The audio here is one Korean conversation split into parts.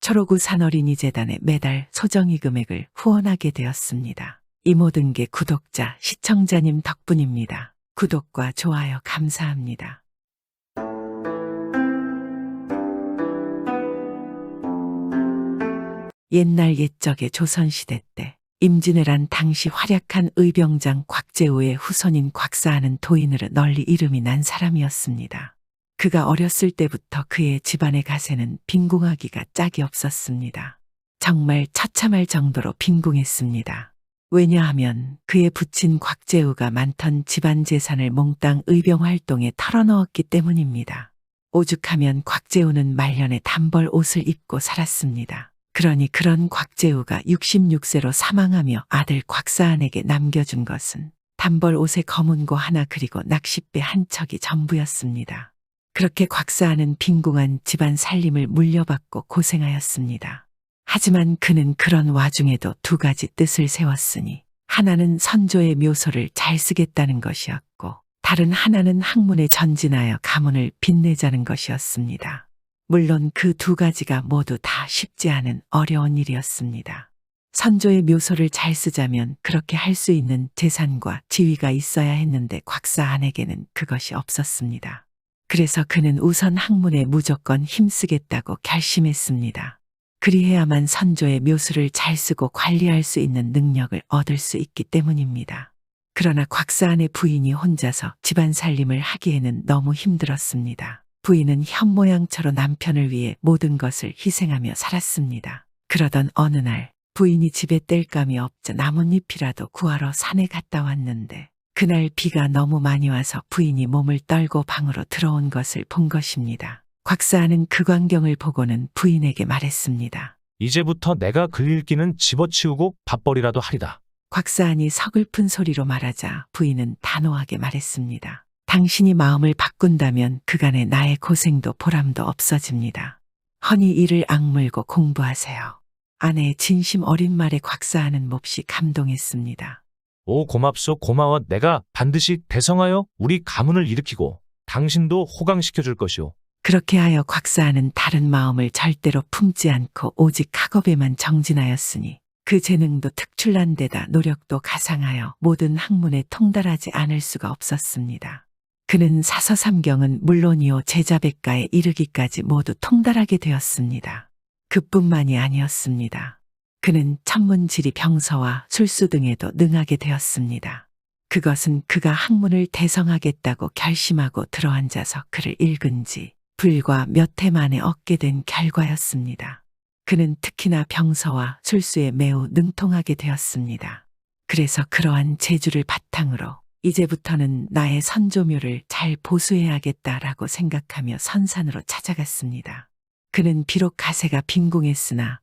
초록우 산어린이재단에 매달 소정의 금액을 후원하게 되었습니다. 이 모든 게 구독자, 시청자님 덕분입니다. 구독과 좋아요 감사합니다. 옛날 옛적의 조선시대 때 임진왜란 당시 활약한 의병장 곽재우의 후손인 곽사하는 도인으로 널리 이름이 난 사람이었습니다. 그가 어렸을 때부터 그의 집안의 가세는 빈궁하기가 짝이 없었습니다. 정말 처참할 정도로 빈궁했습니다. 왜냐하면 그의 부친 곽재우가 많던 집안 재산을 몽땅 의병 활동에 털어넣었기 때문입니다. 오죽하면 곽재우는 말년에 단벌 옷을 입고 살았습니다. 그러니 그런 곽재우가 66세로 사망하며 아들 곽사한에게 남겨준 것은 단벌 옷에 검은고 하나 그리고 낚싯배 한 척이 전부였습니다. 그렇게 곽사한은 빈궁한 집안 살림을 물려받고 고생하였습니다. 하지만 그는 그런 와중에도 두 가지 뜻을 세웠으니 하나는 선조의 묘소를 잘 쓰겠다는 것이었고 다른 하나는 학문에 전진하여 가문을 빛내자는 것이었습니다. 물론 그 두 가지가 모두 다 쉽지 않은 어려운 일이었습니다. 선조의 묘소를 잘 쓰자면 그렇게 할 수 있는 재산과 지위가 있어야 했는데 곽사한에게는 그것이 없었습니다. 그래서 그는 우선 학문에 무조건 힘쓰겠다고 결심했습니다. 그리해야만 선조의 묘수를 잘 쓰고 관리할 수 있는 능력을 얻을 수 있기 때문입니다. 그러나 곽사한의 부인이 혼자서 집안 살림을 하기에는 너무 힘들었습니다. 부인은 현모양처로 남편을 위해 모든 것을 희생하며 살았습니다. 그러던 어느 날 부인이 집에 뗄감이 없자 나뭇잎이라도 구하러 산에 갔다 왔는데 그날 비가 너무 많이 와서 부인이 몸을 떨고 방으로 들어온 것을 본 것입니다. 곽사한은 그 광경을 보고는 부인에게 말했습니다. 이제부터 내가 글 읽기는 집어치우고 밥벌이라도 하리다. 곽사한이 서글픈 소리로 말하자 부인은 단호하게 말했습니다. 당신이 마음을 바꾼다면 그간의 나의 고생도 보람도 없어집니다. 허니 이를 악물고 공부하세요. 아내의 진심 어린 말에 곽사한은 몹시 감동했습니다. 오 고맙소 고마워. 내가 반드시 대성하여 우리 가문을 일으키고 당신도 호강시켜 줄 것이오. 그렇게 하여 곽사한은 다른 마음을 절대로 품지 않고 오직 학업에만 정진하였으니 그 재능도 특출난 데다 노력도 가상하여 모든 학문에 통달하지 않을 수가 없었습니다. 그는 사서삼경은 물론이요 제자백가에 이르기까지 모두 통달하게 되었습니다. 그뿐만이 아니었습니다. 그는 천문지리 병서와 술수 등에도 능하게 되었습니다. 그것은 그가 학문을 대성하겠다고 결심하고 들어앉아서 글을 읽은 지 불과 몇 해 만에 얻게 된 결과였습니다. 그는 특히나 병서와 술수에 매우 능통하게 되었습니다. 그래서 그러한 재주를 바탕으로 이제부터는 나의 선조묘를 잘 보수해야겠다라고 생각하며 선산으로 찾아갔습니다. 그는 비록 가세가 빈궁했으나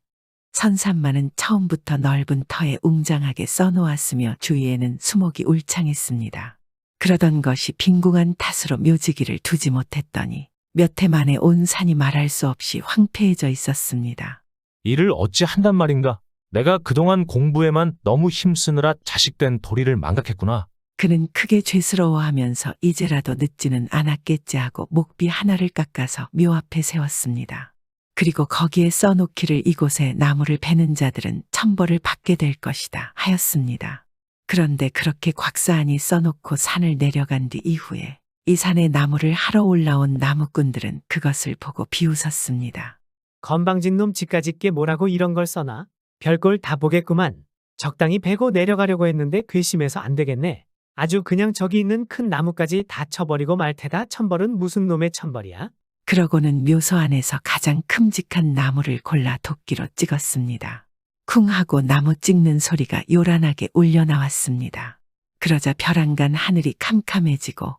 선산만은 처음부터 넓은 터에 웅장하게 써놓았으며 주위에는 수목이 울창했습니다. 그러던 것이 빈궁한 탓으로 묘지기를 두지 못했더니 몇 해 만에 온 산이 말할 수 없이 황폐해져 있었습니다. 일을 어찌 한단 말인가? 내가 그동안 공부에만 너무 힘쓰느라 자식된 도리를 망각했구나. 그는 크게 죄스러워하면서 이제라도 늦지는 않았겠지 하고 목비 하나를 깎아서 묘 앞에 세웠습니다. 그리고 거기에 써놓기를 이곳에 나무를 베는 자들은 천벌을 받게 될 것이다 하였습니다. 그런데 그렇게 곽사한이 써놓고 산을 내려간 뒤 이후에 이 산에 나무를 하러 올라온 나무꾼들은 그것을 보고 비웃었습니다. 건방진 놈 지까짓게 뭐라고 이런 걸 써나? 별꼴 다 보겠구만. 적당히 베고 내려가려고 했는데 괘씸해서 안 되겠네. 아주 그냥 저기 있는 큰 나무까지 다 쳐버리고 말 테다. 천벌은 무슨 놈의 천벌이야? 그러고는 묘소 안에서 가장 큼직한 나무를 골라 도끼로 찍었습니다. 쿵 하고 나무 찍는 소리가 요란하게 울려 나왔습니다. 그러자 벼랑간 하늘이 캄캄해지고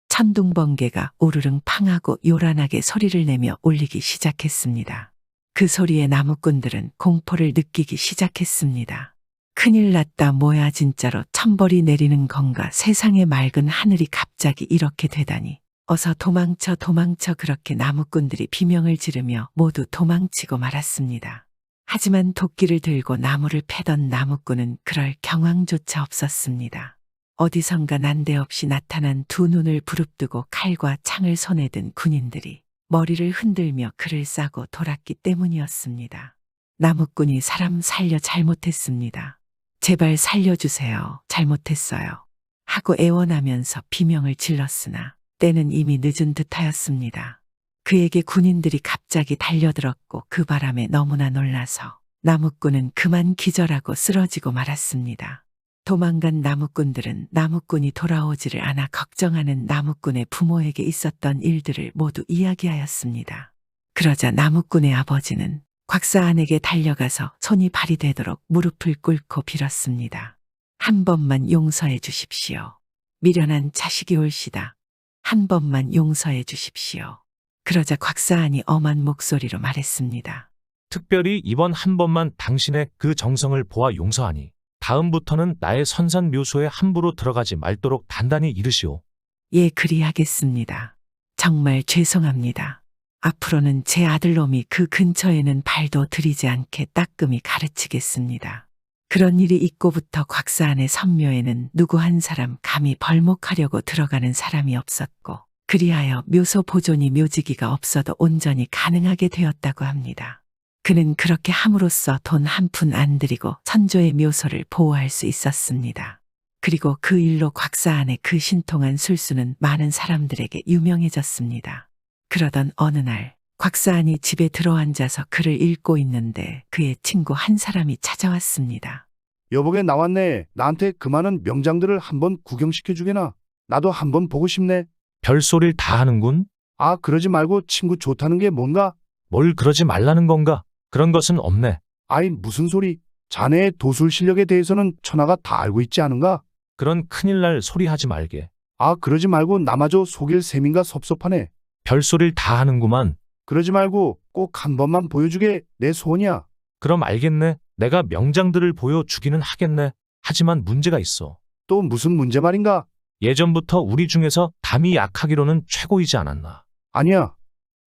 천둥번개가 오르릉 팡하고 요란하게 소리를 내며 울리기 시작했습니다. 그 소리에 나무꾼들은 공포를 느끼기 시작했습니다. 큰일 났다 뭐야 진짜로 천벌이 내리는 건가 세상의 맑은 하늘이 갑자기 이렇게 되다니 어서 도망쳐 도망쳐 그렇게 나무꾼들이 비명을 지르며 모두 도망치고 말았습니다. 하지만 도끼를 들고 나무를 패던 나무꾼은 그럴 경황조차 없었습니다. 어디선가 난데없이 나타난 두 눈을 부릅뜨고 칼과 창을 손에 든 군인들이 머리를 흔들며 글을 싸고 돌았기 때문이었습니다. 나무꾼이 사람 살려 잘못했습니다. 제발 살려주세요. 잘못했어요. 하고 애원하면서 비명을 질렀으나 때는 이미 늦은 듯하였습니다. 그에게 군인들이 갑자기 달려들었고 그 바람에 너무나 놀라서 나무꾼은 그만 기절하고 쓰러지고 말았습니다. 도망간 나무꾼들은 나무꾼이 돌아오지를 않아 걱정하는 나무꾼의 부모에게 있었던 일들을 모두 이야기하였습니다. 그러자 나무꾼의 아버지는 곽사안에게 달려가서 손이 발이 되도록 무릎을 꿇고 빌었습니다. 한 번만 용서해 주십시오. 미련한 자식이 올시다. 한 번만 용서해 주십시오. 그러자 곽사안이 엄한 목소리로 말했습니다. 특별히 이번 한 번만 당신의 그 정성을 보아 용서하니 다음부터는 나의 선산묘소에 함부로 들어가지 말도록 단단히 이르시오. 예, 그리하겠습니다. 정말 죄송합니다. 앞으로는 제 아들놈이 그 근처에는 발도 들이지 않게 따끔히 가르치겠습니다. 그런 일이 있고부터 곽사안의 선묘에는 누구 한 사람 감히 벌목하려고 들어가는 사람이 없었고 그리하여 묘소 보존이 묘지기가 없어도 온전히 가능하게 되었다고 합니다. 그는 그렇게 함으로써 돈 한 푼 안 들이고 선조의 묘소를 보호할 수 있었습니다. 그리고 그 일로 곽사안의 그 신통한 술수는 많은 사람들에게 유명해졌습니다. 그러던 어느 날 곽사안이 집에 들어앉아서 글을 읽고 있는데 그의 친구 한 사람이 찾아왔습니다. 여보게 나왔네. 나한테 그 많은 명장들을 한번 구경시켜 주게나. 나도 한번 보고 싶네. 별소리를 다 하는군. 아, 그러지 말고 친구 좋다는 게 뭔가? 뭘 그러지 말라는 건가? 그런 것은 없네. 아이, 무슨 소리? 자네의 도술 실력에 대해서는 천하가 다 알고 있지 않은가? 그런 큰일 날 소리 하지 말게. 아, 그러지 말고 나마저 속일 셈인가 섭섭하네. 별소리를 다 하는구만. 그러지 말고 꼭 한 번만 보여주게. 내 소원이야. 그럼 알겠네. 내가 명장들을 보여주기는 하겠네. 하지만 문제가 있어. 또 무슨 문제 말인가? 예전부터 우리 중에서 담이 약하기로는 최고이지 않았나. 아니야.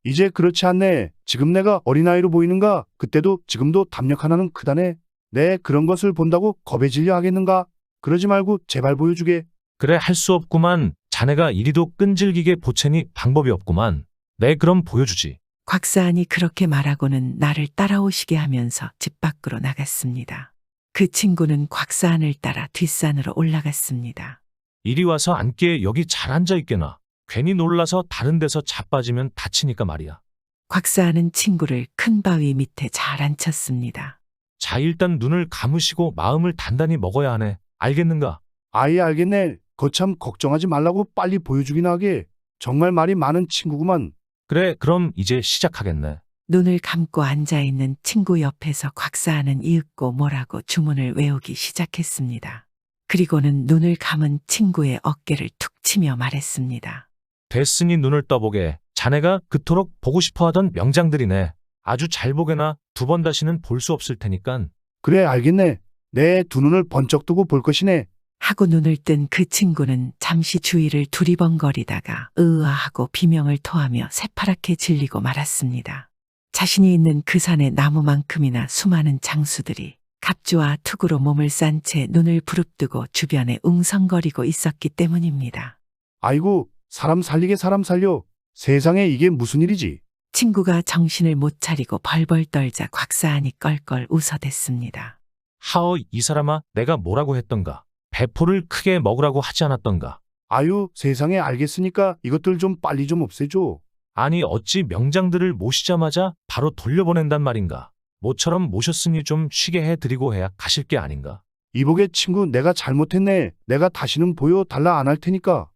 이제 그렇지 않네. 지금 내가 어린아이로 보이는가? 그때도 지금도 담력 하나는 크다네. 내 그런 것을 본다고 겁에 질려 하겠는가? 그러지 말고 제발 보여주게. 그래 할 수 없구만. 자네가 이리도 끈질기게 보채니 방법이 없구만. 네 그럼 보여주지. 곽사안이 그렇게 말하고는 나를 따라오시게 하면서 집 밖으로 나갔습니다. 그 친구는 곽사안을 따라 뒷산으로 올라갔습니다. 이리 와서 앉기에 여기 잘 앉아있게나. 괜히 놀라서 다른 데서 자빠지면 다치니까 말이야. 곽사안은 친구를 큰 바위 밑에 잘 앉혔습니다. 자 일단 눈을 감으시고 마음을 단단히 먹어야 하네. 알겠는가? 아이, 알겠네. 거참 걱정하지 말라고 빨리 보여주긴 하게. 정말 말이 많은 친구구만. 그래 그럼 이제 시작하겠네. 눈을 감고 앉아있는 친구 옆에서 곽사안은 이윽고 뭐라고 주문을 외우기 시작했습니다. 그리고는 눈을 감은 친구의 어깨를 툭 치며 말했습니다. 됐으니 눈을 떠보게. 자네가 그토록 보고 싶어하던 명장들이네. 아주 잘 보게나. 두 번 다시는 볼 수 없을 테니깐. 그래, 알겠네. 내 두 눈을 번쩍 뜨고 볼 것이네. 하고 눈을 뜬 그 친구는 잠시 주위를 두리번거리다가 으아하고 비명을 토하며 새파랗게 질리고 말았습니다. 자신이 있는 그 산의 나무만큼이나 수많은 장수들이 갑주와 투구로 몸을 싼 채 눈을 부릅뜨고 주변에 웅성거리고 있었기 때문입니다. 아이고, 사람 살리게 사람 살려. 세상에 이게 무슨 일이지? 친구가 정신을 못 차리고 벌벌 떨자 곽사안이 껄껄 웃어댔습니다. 하어 이 사람아 내가 뭐라고 했던가. 배포를 크게 먹으라고 하지 않았던가. 아유, 세상에 알겠으니까 이것들 좀 빨리 좀 없애줘. 아니 어찌 명장들을 모시자마자 바로 돌려보낸단 말인가. 모처럼 모셨으니 좀 쉬게 해드리고 해야 가실 게 아닌가. 이보게 친구, 내가 잘못했네. 내가 다시는 보여달라 안 할 테니까.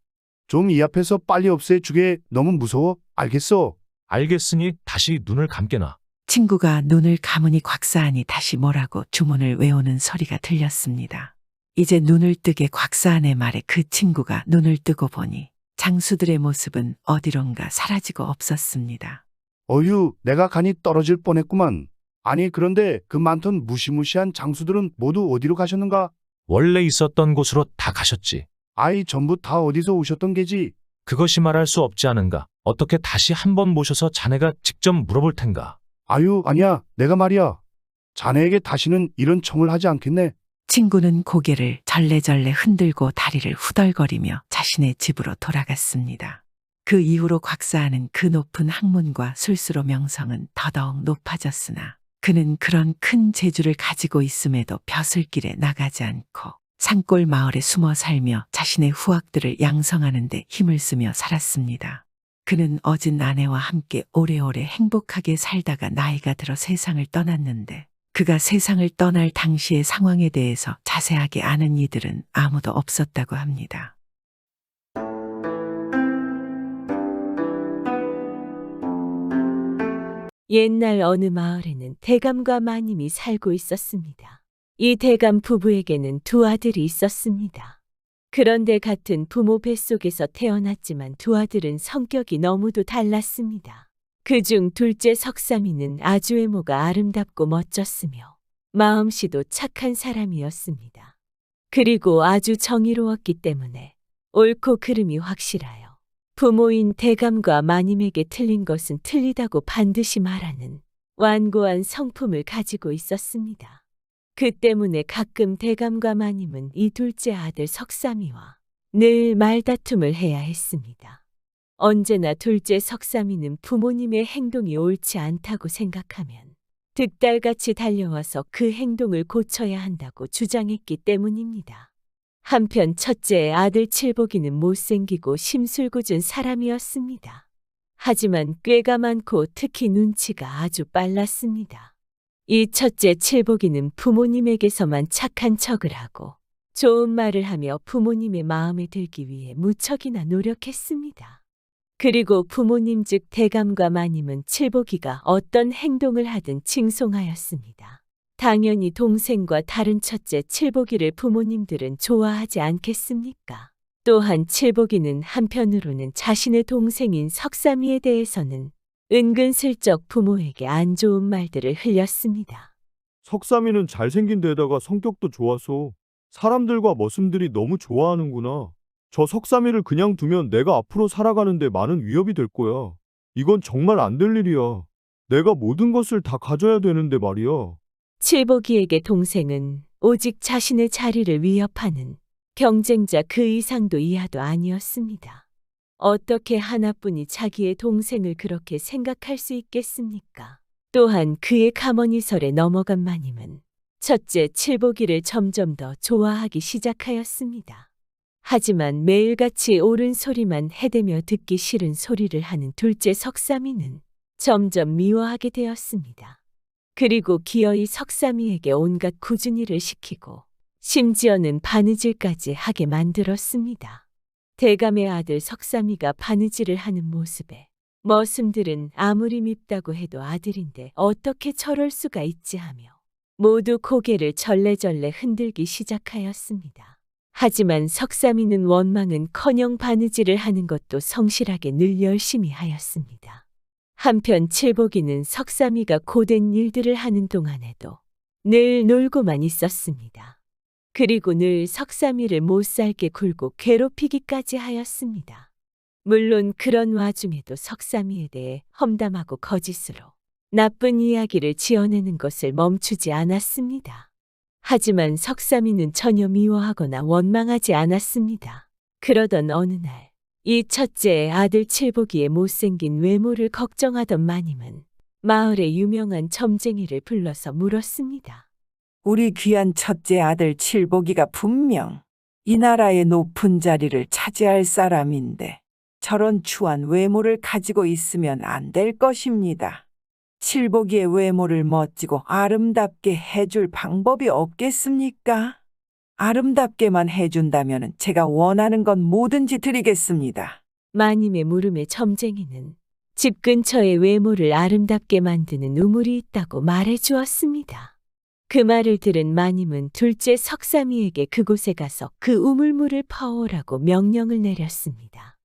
좀 이 앞에서 빨리 없애주게. 너무 무서워. 알겠어. 알겠으니 다시 눈을 감게나. 친구가 눈을 감으니 곽사안이 다시 뭐라고 주문을 외우는 소리가 들렸습니다. 이제 눈을 뜨게 곽사안의 말에 그 친구가 눈을 뜨고 보니 장수들의 모습은 어디론가 사라지고 없었습니다. 어휴, 내가 간이 떨어질 뻔했구만. 아니, 그런데 그 많던 무시무시한 장수들은 모두 어디로 가셨는가? 원래 있었던 곳으로 다 가셨지. 아이, 전부 다 어디서 오셨던 게지? 그것이 말할 수 없지 않은가. 어떻게 다시 한번 모셔서 자네가 직접 물어볼 텐가. 아유, 아니야. 내가 말이야. 자네에게 다시는 이런 청을 하지 않겠네. 친구는 고개를 절레절레 흔들고 다리를 후덜거리며 자신의 집으로 돌아갔습니다. 그 이후로 곽사하는 그 높은 학문과 술수로 명성은 더더욱 높아졌으나 그는 그런 큰 재주를 가지고 있음에도 벼슬길에 나가지 않고 산골 마을에 숨어 살며 자신의 후학들을 양성하는 데 힘을 쓰며 살았습니다. 그는 어진 아내와 함께 오래오래 행복하게 살다가 나이가 들어 세상을 떠났는데 그가 세상을 떠날 당시의 상황에 대해서 자세하게 아는 이들은 아무도 없었다고 합니다. 옛날 어느 마을에는 대감과 마님이 살고 있었습니다. 이 대감 부부에게는 두 아들이 있었습니다. 그런데 같은 부모 뱃속에서 태어났지만 두 아들은 성격이 너무도 달랐습니다. 그중 둘째 석삼이는 아주 외모가 아름답고 멋졌으며 마음씨도 착한 사람이었습니다. 그리고 아주 정의로웠기 때문에 옳고 그름이 확실하여 부모인 대감과 마님에게 틀린 것은 틀리다고 반드시 말하는 완고한 성품을 가지고 있었습니다. 그 때문에 가끔 대감과 마님은 이 둘째 아들 석삼이와 늘 말다툼을 해야 했습니다. 언제나 둘째 석삼이는 부모님의 행동이 옳지 않다고 생각하면 득달같이 달려와서 그 행동을 고쳐야 한다고 주장했기 때문입니다. 한편 첫째 아들 칠복이는 못생기고 심술궂은 사람이었습니다. 하지만 꾀가 많고 특히 눈치가 아주 빨랐습니다. 이 첫째 칠복이는 부모님에게서만 착한 척을 하고 좋은 말을 하며 부모님의 마음에 들기 위해 무척이나 노력했습니다. 그리고 부모님 즉 대감과 마님은 칠복이가 어떤 행동을 하든 칭송하였습니다. 당연히 동생과 다른 첫째 칠복이를 부모님들은 좋아하지 않겠습니까? 또한 칠복이는 한편으로는 자신의 동생인 석삼이에 대해서는 은근슬쩍 부모에게 안 좋은 말들을 흘렸습니다. 석삼이는 잘생긴 데다가 성격도 좋아서 사람들과 머슴들이 너무 좋아하는구나. 저 석삼이를 그냥 두면 내가 앞으로 살아가는데 많은 위협이 될 거야. 이건 정말 안 될 일이야. 내가 모든 것을 다 가져야 되는데 말이야. 칠복이에게 동생은 오직 자신의 자리를 위협하는 경쟁자 그 이상도 이하도 아니었습니다. 어떻게 하나뿐이 자기의 동생을 그렇게 생각할 수 있겠습니까? 또한 그의 가머니설에 넘어간 마님은 첫째 칠복이를 점점 더 좋아하기 시작하였습니다. 하지만 매일같이 옳은 소리만 해대며 듣기 싫은 소리를 하는 둘째 석삼이는 점점 미워하게 되었습니다. 그리고 기어이 석삼이에게 온갖 굳은 일을 시키고 심지어는 바느질까지 하게 만들었습니다. 대감의 아들 석삼이가 바느질을 하는 모습에 머슴들은 아무리 밉다고 해도 아들인데 어떻게 저럴 수가 있지 하며 모두 고개를 절레절레 흔들기 시작하였습니다. 하지만 석삼이는 원망은커녕 바느질을 하는 것도 성실하게 늘 열심히 하였습니다. 한편 칠복이는 석삼이가 고된 일들을 하는 동안에도 늘 놀고만 있었습니다. 그리고 늘 석삼이를 못살게 굴고 괴롭히기까지 하였습니다. 물론 그런 와중에도 석삼이에 대해 험담하고 거짓으로 나쁜 이야기를 지어내는 것을 멈추지 않았습니다. 하지만 석삼이는 전혀 미워하거나 원망하지 않았습니다. 그러던 어느 날, 이 첫째 아들 칠복이의 못생긴 외모를 걱정하던 마님은 마을의 유명한 점쟁이를 불러서 물었습니다. 우리 귀한 첫째 아들 칠복이가 분명 이 나라의 높은 자리를 차지할 사람인데 저런 추한 외모를 가지고 있으면 안 될 것입니다. 칠복이의 외모를 멋지고 아름답게 해줄 방법이 없겠습니까? 아름답게만 해준다면 제가 원하는 건 뭐든지 드리겠습니다. 마님의 물음에 점쟁이는 집 근처에 외모를 아름답게 만드는 우물이 있다고 말해 주었습니다. 그 말을 들은 마님은 둘째 석삼이에게 그곳에 가서 그 우물물을 퍼오라고 명령을 내렸습니다.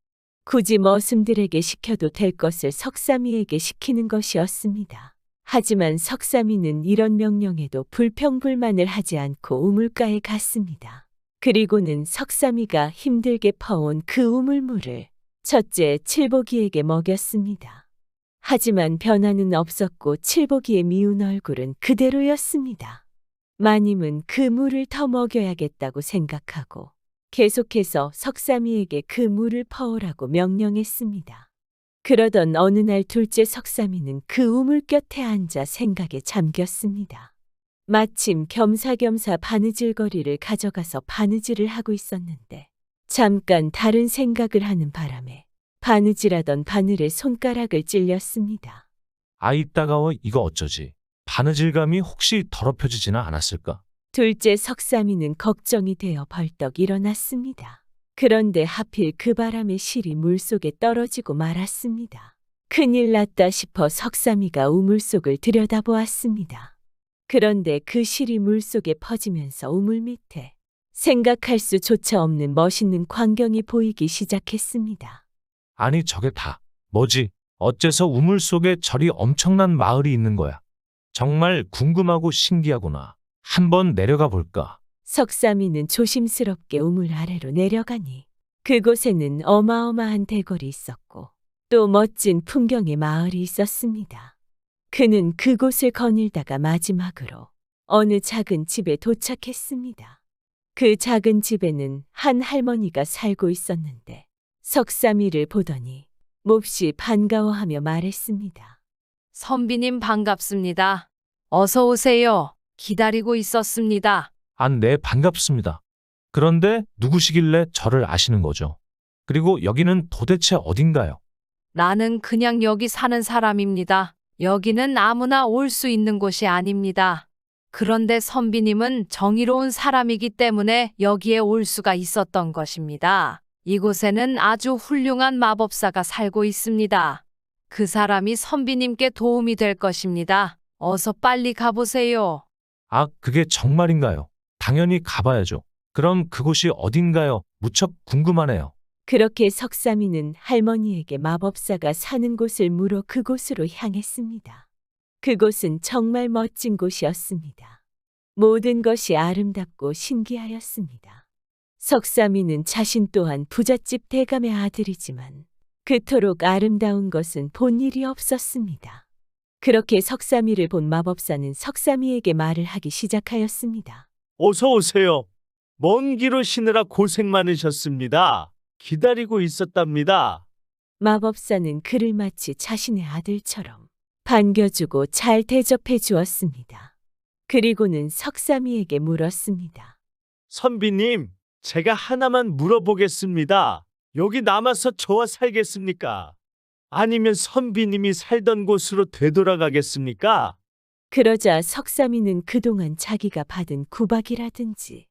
굳이 머슴들에게 시켜도 될 것을 석삼이에게 시키는 것이었습니다. 하지만 석삼이는 이런 명령에도 불평불만을 하지 않고 우물가에 갔습니다. 그리고는 석삼이가 힘들게 퍼온 그 우물물을 첫째 칠복이에게 먹였습니다. 하지만 변화는 없었고 칠복이의 미운 얼굴은 그대로였습니다. 마님은 그 물을 더 먹여야겠다고 생각하고 계속해서 석삼이에게 그 물을 퍼오라고 명령했습니다. 그러던 어느 날 둘째 석삼이는 그 우물 곁에 앉아 생각에 잠겼습니다. 마침 겸사겸사 바느질거리를 가져가서 바느질을 하고 있었는데 잠깐 다른 생각을 하는 바람에 바느질하던 바늘에 손가락을 찔렸습니다. 아이 따가워 이거 어쩌지? 바느질감이 혹시 더럽혀지지는 않았을까? 둘째 석삼이는 걱정이 되어 벌떡 일어났습니다. 그런데 하필 그 바람에 실이 물속에 떨어지고 말았습니다. 큰일 났다 싶어 석삼이가 우물 속을 들여다보았습니다. 그런데 그 실이 물속에 퍼지면서 우물 밑에 생각할 수조차 없는 멋있는 광경이 보이기 시작했습니다. 아니 저게 다 뭐지? 어째서 우물 속에 저리 엄청난 마을이 있는 거야? 정말 궁금하고 신기하구나. 한번 내려가 볼까? 석삼이는 조심스럽게 우물 아래로 내려가니 그곳에는 어마어마한 대궐이 있었고 또 멋진 풍경의 마을이 있었습니다. 그는 그곳을 거닐다가 마지막으로 어느 작은 집에 도착했습니다. 그 작은 집에는 한 할머니가 살고 있었는데 석삼이를 보더니 몹시 반가워하며 말했습니다. 선비님 반갑습니다. 어서 오세요. 기다리고 있었습니다. 네, 반갑습니다. 그런데 누구시길래 저를 아시는 거죠? 그리고 여기는 도대체 어딘가요? 나는 그냥 여기 사는 사람입니다. 여기는 아무나 올 수 있는 곳이 아닙니다. 그런데 선비님은 정의로운 사람이기 때문에 여기에 올 수가 있었던 것입니다. 이곳에는 아주 훌륭한 마법사가 살고 있습니다. 그 사람이 선비님께 도움이 될 것입니다. 어서 빨리 가보세요. 그게 정말인가요? 당연히 가봐야죠. 그럼 그곳이 어딘가요? 무척 궁금하네요. 그렇게 석삼이는 할머니에게 마법사가 사는 곳을 물어 그곳으로 향했습니다. 그곳은 정말 멋진 곳이었습니다. 모든 것이 아름답고 신기하였습니다. 석삼이는 자신 또한 부잣집 대감의 아들이지만 그토록 아름다운 것은 본 일이 없었습니다. 그렇게 석삼이를 본 마법사는 석삼이에게 말을 하기 시작하였습니다. 어서 오세요. 먼 길 오시느라 고생 많으셨습니다. 기다리고 있었답니다. 마법사는 그를 마치 자신의 아들처럼 반겨주고 잘 대접해 주었습니다. 그리고는 석삼이에게 물었습니다. 선비님, 제가 하나만 물어보겠습니다. 여기 남아서 저와 살겠습니까? 아니면 선비님이 살던 곳으로 되돌아가겠습니까? 그러자 석삼이는 그동안 자기가 받은 구박이라든지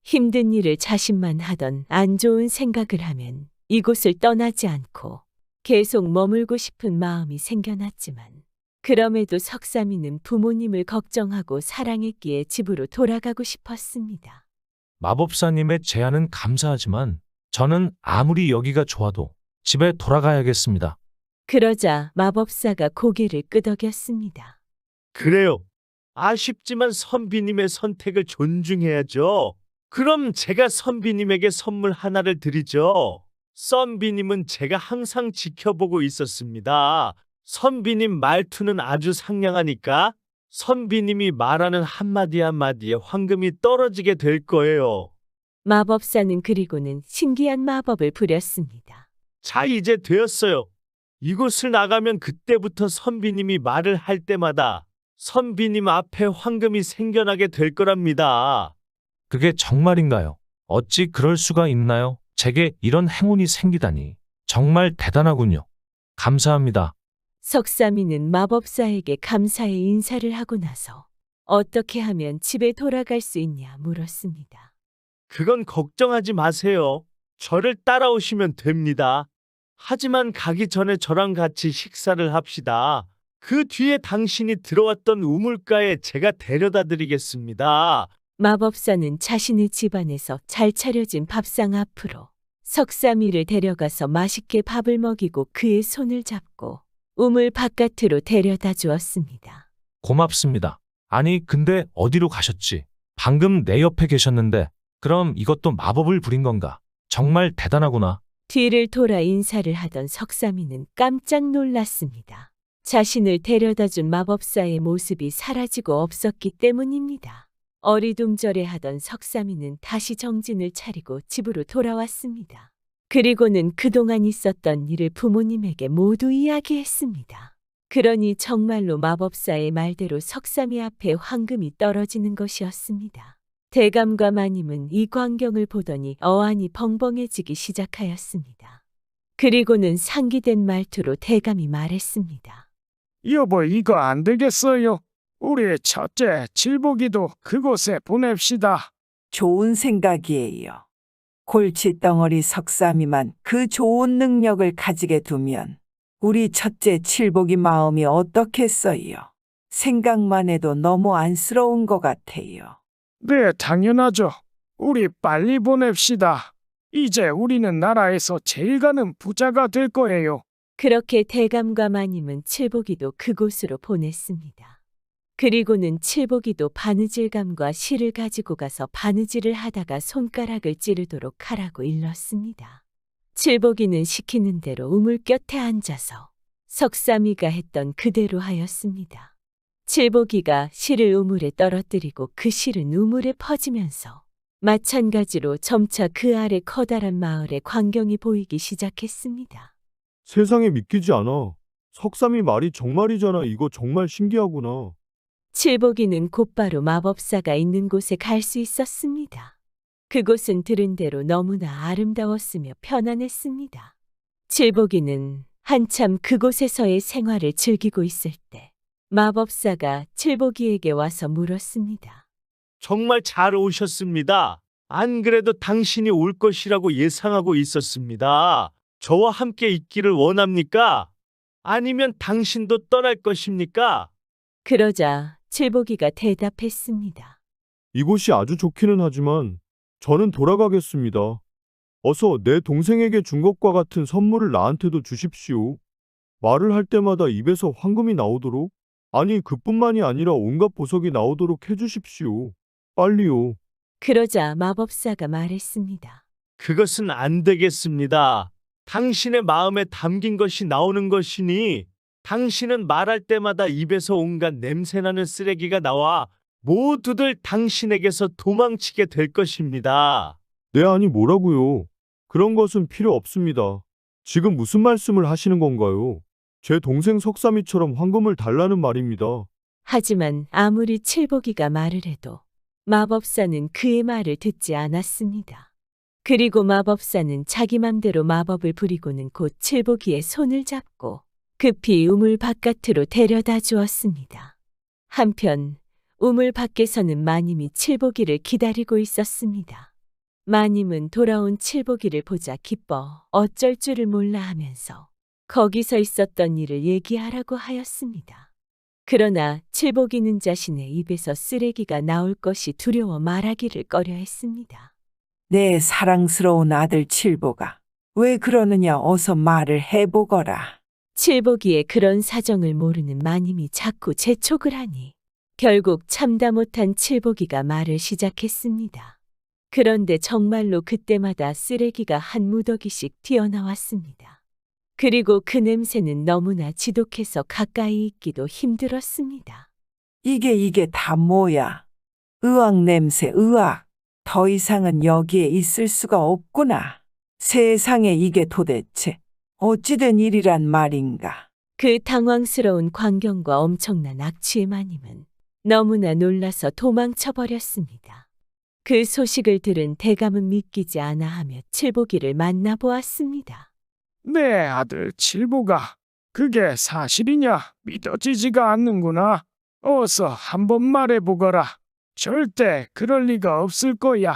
힘든 일을 자신만 하던 안 좋은 생각을 하면 이곳을 떠나지 않고 계속 머물고 싶은 마음이 생겨났지만 그럼에도 석삼이는 부모님을 걱정하고 사랑했기에 집으로 돌아가고 싶었습니다. 마법사님의 제안은 감사하지만 저는 아무리 여기가 좋아도 집에 돌아가야겠습니다. 그러자 마법사가 고개를 끄덕였습니다. 그래요. 아쉽지만 선비님의 선택을 존중해야죠. 그럼 제가 선비님에게 선물 하나를 드리죠. 선비님은 제가 항상 지켜보고 있었습니다. 선비님 말투는 아주 상냥하니까 선비님이 말하는 한마디 한마디에 황금이 떨어지게 될 거예요. 마법사는 그리고는 신기한 마법을 부렸습니다. 자, 이제 되었어요. 이곳을 나가면 그때부터 선비님이 말을 할 때마다 선비님 앞에 황금이 생겨나게 될 거랍니다. 그게 정말인가요? 어찌 그럴 수가 있나요? 제게 이런 행운이 생기다니. 정말 대단하군요. 감사합니다. 석삼이는 마법사에게 감사의 인사를 하고 나서 어떻게 하면 집에 돌아갈 수 있냐 물었습니다. 그건 걱정하지 마세요. 저를 따라오시면 됩니다. 하지만 가기 전에 저랑 같이 식사를 합시다. 그 뒤에 당신이 들어왔던 우물가에 제가 데려다 드리겠습니다. 마법사는 자신의 집안에서 잘 차려진 밥상 앞으로 석삼이를 데려가서 맛있게 밥을 먹이고 그의 손을 잡고 우물 바깥으로 데려다 주었습니다. 고맙습니다. 아니, 근데 어디로 가셨지? 방금 내 옆에 계셨는데, 그럼 이것도 마법을 부린 건가? 정말 대단하구나. 뒤를 돌아 인사를 하던 석삼이는 깜짝 놀랐습니다. 자신을 데려다 준 마법사의 모습이 사라지고 없었기 때문입니다. 어리둥절해하던 석삼이는 다시 정신을 차리고 집으로 돌아왔습니다. 그리고는 그동안 있었던 일을 부모님에게 모두 이야기했습니다. 그러니 정말로 마법사의 말대로 석삼이 앞에 황금이 떨어지는 것이었습니다. 대감과 마님은 이 광경을 보더니 어안이 벙벙해지기 시작하였습니다. 그리고는 상기된 말투로 대감이 말했습니다. 여보, 이거 안 되겠어요. 우리 첫째 칠복이도 그곳에 보냅시다. 좋은 생각이에요. 골칫덩어리 석삼이만 그 좋은 능력을 가지게 두면 우리 첫째 칠복이 마음이 어떻겠어요? 생각만 해도 너무 안쓰러운 것 같아요. 네, 당연하죠. 우리 빨리 보냅시다. 이제 우리는 나라에서 제일 가는 부자가 될 거예요. 그렇게 대감과 마님은 칠복이도 그곳으로 보냈습니다. 그리고는 칠복이도 바느질감과 실을 가지고 가서 바느질을 하다가 손가락을 찌르도록 하라고 일렀습니다. 칠복이는 시키는 대로 우물 곁에 앉아서 석삼이가 했던 그대로 하였습니다. 칠복이가 실을 우물에 떨어뜨리고 그 실은 우물에 퍼지면서 마찬가지로 점차 그 아래 커다란 마을의 광경이 보이기 시작했습니다. 세상에 믿기지 않아. 석삼이 말이 정말이잖아. 이거 정말 신기하구나. 칠복이는 곧바로 마법사가 있는 곳에 갈 수 있었습니다. 그곳은 들은 대로 너무나 아름다웠으며 편안했습니다. 칠복이는 한참 그곳에서의 생활을 즐기고 있을 때 마법사가 칠복이에게 와서 물었습니다. 정말 잘 오셨습니다. 안 그래도 당신이 올 것이라고 예상하고 있었습니다. 저와 함께 있기를 원합니까? 아니면 당신도 떠날 것입니까? 그러자 칠복이가 대답했습니다. 이곳이 아주 좋기는 하지만 저는 돌아가겠습니다. 어서 내 동생에게 준 것과 같은 선물을 나한테도 주십시오. 말을 할 때마다 입에서 황금이 나오도록, 아니 그뿐만이 아니라 온갖 보석이 나오도록 해주십시오. 빨리요. 그러자 마법사가 말했습니다. 그것은 안 되겠습니다. 당신의 마음에 담긴 것이 나오는 것이니 당신은 말할 때마다 입에서 온갖 냄새나는 쓰레기가 나와 모두들 당신에게서 도망치게 될 것입니다. 네, 아니 뭐라고요. 그런 것은 필요 없습니다. 지금 무슨 말씀을 하시는 건가요? 제 동생 석삼이처럼 황금을 달라는 말입니다. 하지만 아무리 칠복이가 말을 해도 마법사는 그의 말을 듣지 않았습니다. 그리고 마법사는 자기 맘대로 마법을 부리고는 곧 칠복이의 손을 잡고 급히 우물 바깥으로 데려다 주었습니다. 한편 우물 밖에서는 마님이 칠복이를 기다리고 있었습니다. 마님은 돌아온 칠복이를 보자 기뻐 어쩔 줄을 몰라 하면서 거기서 있었던 일을 얘기하라고 하였습니다. 그러나 칠복이는 자신의 입에서 쓰레기가 나올 것이 두려워 말하기를 꺼려했습니다. 내 사랑스러운 아들 칠복아, 왜 그러느냐 어서 말을 해보거라. 칠복이의 그런 사정을 모르는 마님이 자꾸 재촉을 하니 결국 참다 못한 칠복이가 말을 시작했습니다. 그런데 정말로 그때마다 쓰레기가 한 무더기씩 튀어나왔습니다. 그리고 그 냄새는 너무나 지독해서 가까이 있기도 힘들었습니다. 이게 다 뭐야? 의학 냄새, 의학. 더 이상은 여기에 있을 수가 없구나. 세상에 이게 도대체 어찌된 일이란 말인가. 그 당황스러운 광경과 엄청난 악취의 마님은 너무나 놀라서 도망쳐버렸습니다. 그 소식을 들은 대감은 믿기지 않아 하며 칠복이를 만나보았습니다. 내 아들 칠복아, 그게 사실이냐? 믿어지지가 않는구나. 어서 한번 말해보거라. 절대 그럴 리가 없을 거야.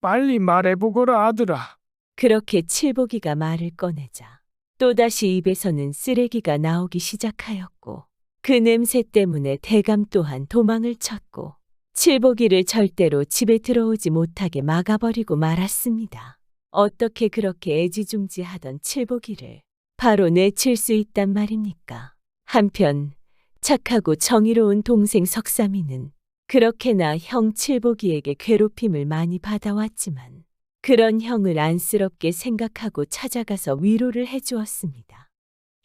빨리 말해보거라, 아들아. 그렇게 칠복이가 말을 꺼내자 또다시 입에서는 쓰레기가 나오기 시작하였고 그 냄새 때문에 대감 또한 도망을 쳤고 칠복이를 절대로 집에 들어오지 못하게 막아버리고 말았습니다. 어떻게 그렇게 애지중지하던 칠복이를 바로 내칠 수 있단 말입니까? 한편 착하고 정의로운 동생 석삼이는 그렇게나 형 칠복이에게 괴롭힘을 많이 받아왔지만 그런 형을 안쓰럽게 생각하고 찾아가서 위로를 해주었습니다.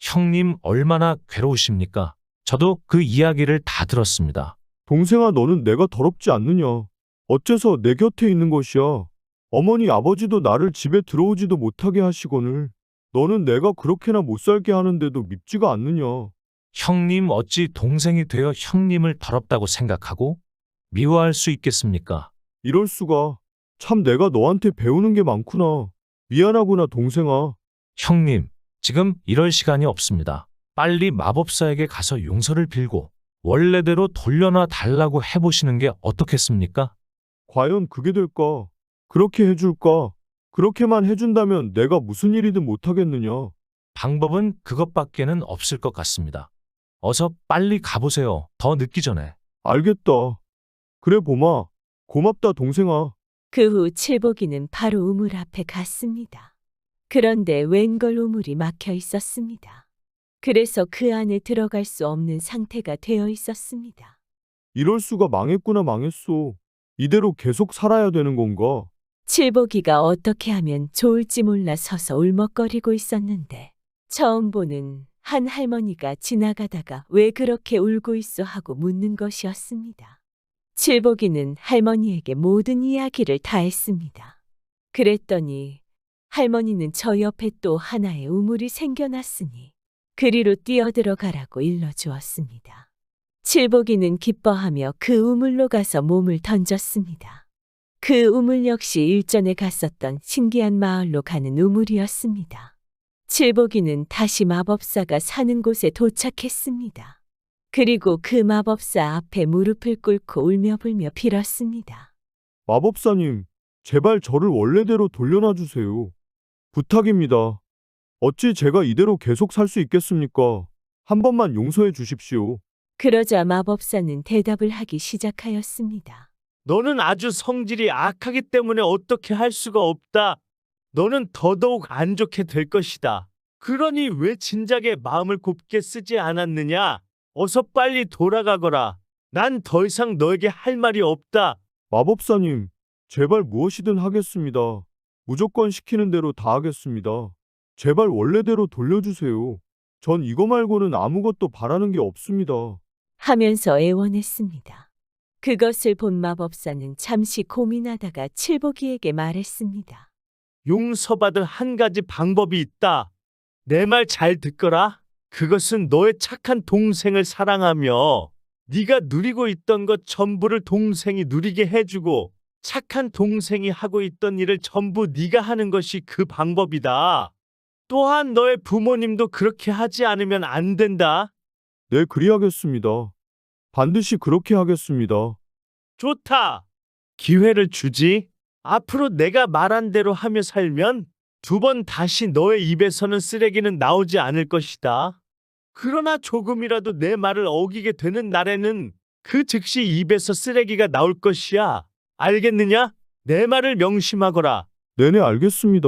형님 얼마나 괴로우십니까? 저도 그 이야기를 다 들었습니다. 동생아, 너는 내가 더럽지 않느냐? 어째서 내 곁에 있는 것이야? 어머니 아버지도 나를 집에 들어오지도 못하게 하시거늘 너는 내가 그렇게나 못 살게 하는데도 밉지가 않느냐? 형님 어찌 동생이 되어 형님을 더럽다고 생각하고 미워할 수 있겠습니까? 이럴 수가. 참 내가 너한테 배우는 게 많구나. 미안하구나 동생아. 형님, 지금 이럴 시간이 없습니다. 빨리 마법사에게 가서 용서를 빌고 원래대로 돌려놔 달라고 해보시는 게 어떻겠습니까? 과연 그게 될까? 그렇게 해줄까? 그렇게만 해준다면 내가 무슨 일이든 못하겠느냐? 방법은 그것밖에는 없을 것 같습니다. 어서 빨리 가보세요. 더 늦기 전에. 알겠다. 그래 봄아. 고맙다 동생아. 그 후 칠복이는 바로 우물 앞에 갔습니다. 그런데 웬걸 우물이 막혀 있었습니다. 그래서 그 안에 들어갈 수 없는 상태가 되어 있었습니다. 이럴 수가. 망했구나 망했어. 이대로 계속 살아야 되는 건가? 칠복이가 어떻게 하면 좋을지 몰라 서서 울먹거리고 있었는데 처음 보는 한 할머니가 지나가다가 왜 그렇게 울고 있어 하고 묻는 것이었습니다. 칠복이는 할머니에게 모든 이야기를 다 했습니다. 그랬더니 할머니는 저 옆에 또 하나의 우물이 생겨났으니 그리로 뛰어들어가라고 일러주었습니다. 칠복이는 기뻐하며 그 우물로 가서 몸을 던졌습니다. 그 우물 역시 일전에 갔었던 신기한 마을로 가는 우물이었습니다. 칠복이는 다시 마법사가 사는 곳에 도착했습니다. 그리고 그 마법사 앞에 무릎을 꿇고 울며불며 빌었습니다. 마법사님, 제발 저를 원래대로 돌려놔 주세요. 부탁입니다. 어찌 제가 이대로 계속 살 수 있겠습니까? 한 번만 용서해 주십시오. 그러자 마법사는 대답을 하기 시작하였습니다. 너는 아주 성질이 악하기 때문에 어떻게 할 수가 없다. 너는 더더욱 안 좋게 될 것이다. 그러니 왜 진작에 마음을 곱게 쓰지 않았느냐? 어서 빨리 돌아가거라. 난 더 이상 너에게 할 말이 없다. 마법사님, 제발 무엇이든 하겠습니다. 무조건 시키는 대로 다 하겠습니다. 제발 원래대로 돌려주세요. 전 이거 말고는 아무것도 바라는 게 없습니다. 하면서 애원했습니다. 그것을 본 마법사는 잠시 고민하다가 칠복이에게 말했습니다. 용서받을 한 가지 방법이 있다. 내 말 잘 듣거라. 그것은 너의 착한 동생을 사랑하며 네가 누리고 있던 것 전부를 동생이 누리게 해주고 착한 동생이 하고 있던 일을 전부 네가 하는 것이 그 방법이다. 또한 너의 부모님도 그렇게 하지 않으면 안 된다. 네, 그리하겠습니다. 반드시 그렇게 하겠습니다. 좋다. 기회를 주지. 앞으로 내가 말한 대로 하며 살면 두 번 다시 너의 입에서는 쓰레기는 나오지 않을 것이다. 그러나 조금이라도 내 말을 어기게 되는 날에는 그 즉시 입에서 쓰레기가 나올 것이야. 알겠느냐? 내 말을 명심하거라. 네네, 알겠습니다.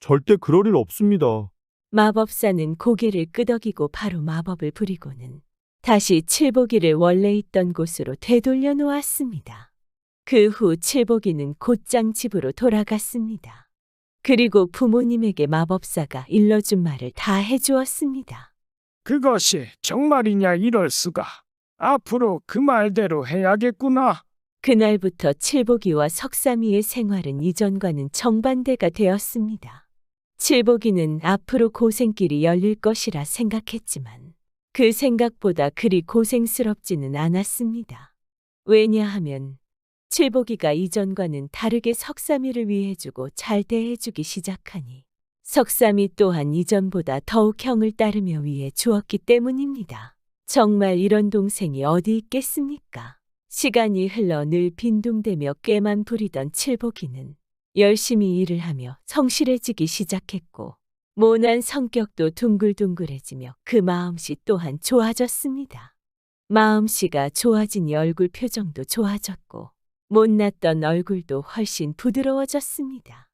절대 그럴 일 없습니다. 마법사는 고개를 끄덕이고 바로 마법을 부리고는 다시 칠복이를 원래 있던 곳으로 되돌려 놓았습니다. 그 후 칠복이는 곧장 집으로 돌아갔습니다. 그리고 부모님에게 마법사가 일러준 말을 다 해주었습니다. 그것이 정말이냐 이럴 수가. 앞으로 그 말대로 해야겠구나. 그날부터 칠복이와 석삼이의 생활은 이전과는 정반대가 되었습니다. 칠복이는 앞으로 고생길이 열릴 것이라 생각했지만 그 생각보다 그리 고생스럽지는 않았습니다. 왜냐하면 칠복이가 이전과는 다르게 석삼이를 위해주고 잘 대해주기 시작하니 석삼이 또한 이전보다 더욱 형을 따르며 위해 주었기 때문입니다. 정말 이런 동생이 어디 있겠습니까? 시간이 흘러 늘 빈둥대며 꾀만 부리던 칠복이는 열심히 일을 하며 성실해지기 시작했고 모난 성격도 둥글둥글해지며 그 마음씨 또한 좋아졌습니다. 마음씨가 좋아지니 얼굴 표정도 좋아졌고 못났던 얼굴도 훨씬 부드러워졌습니다.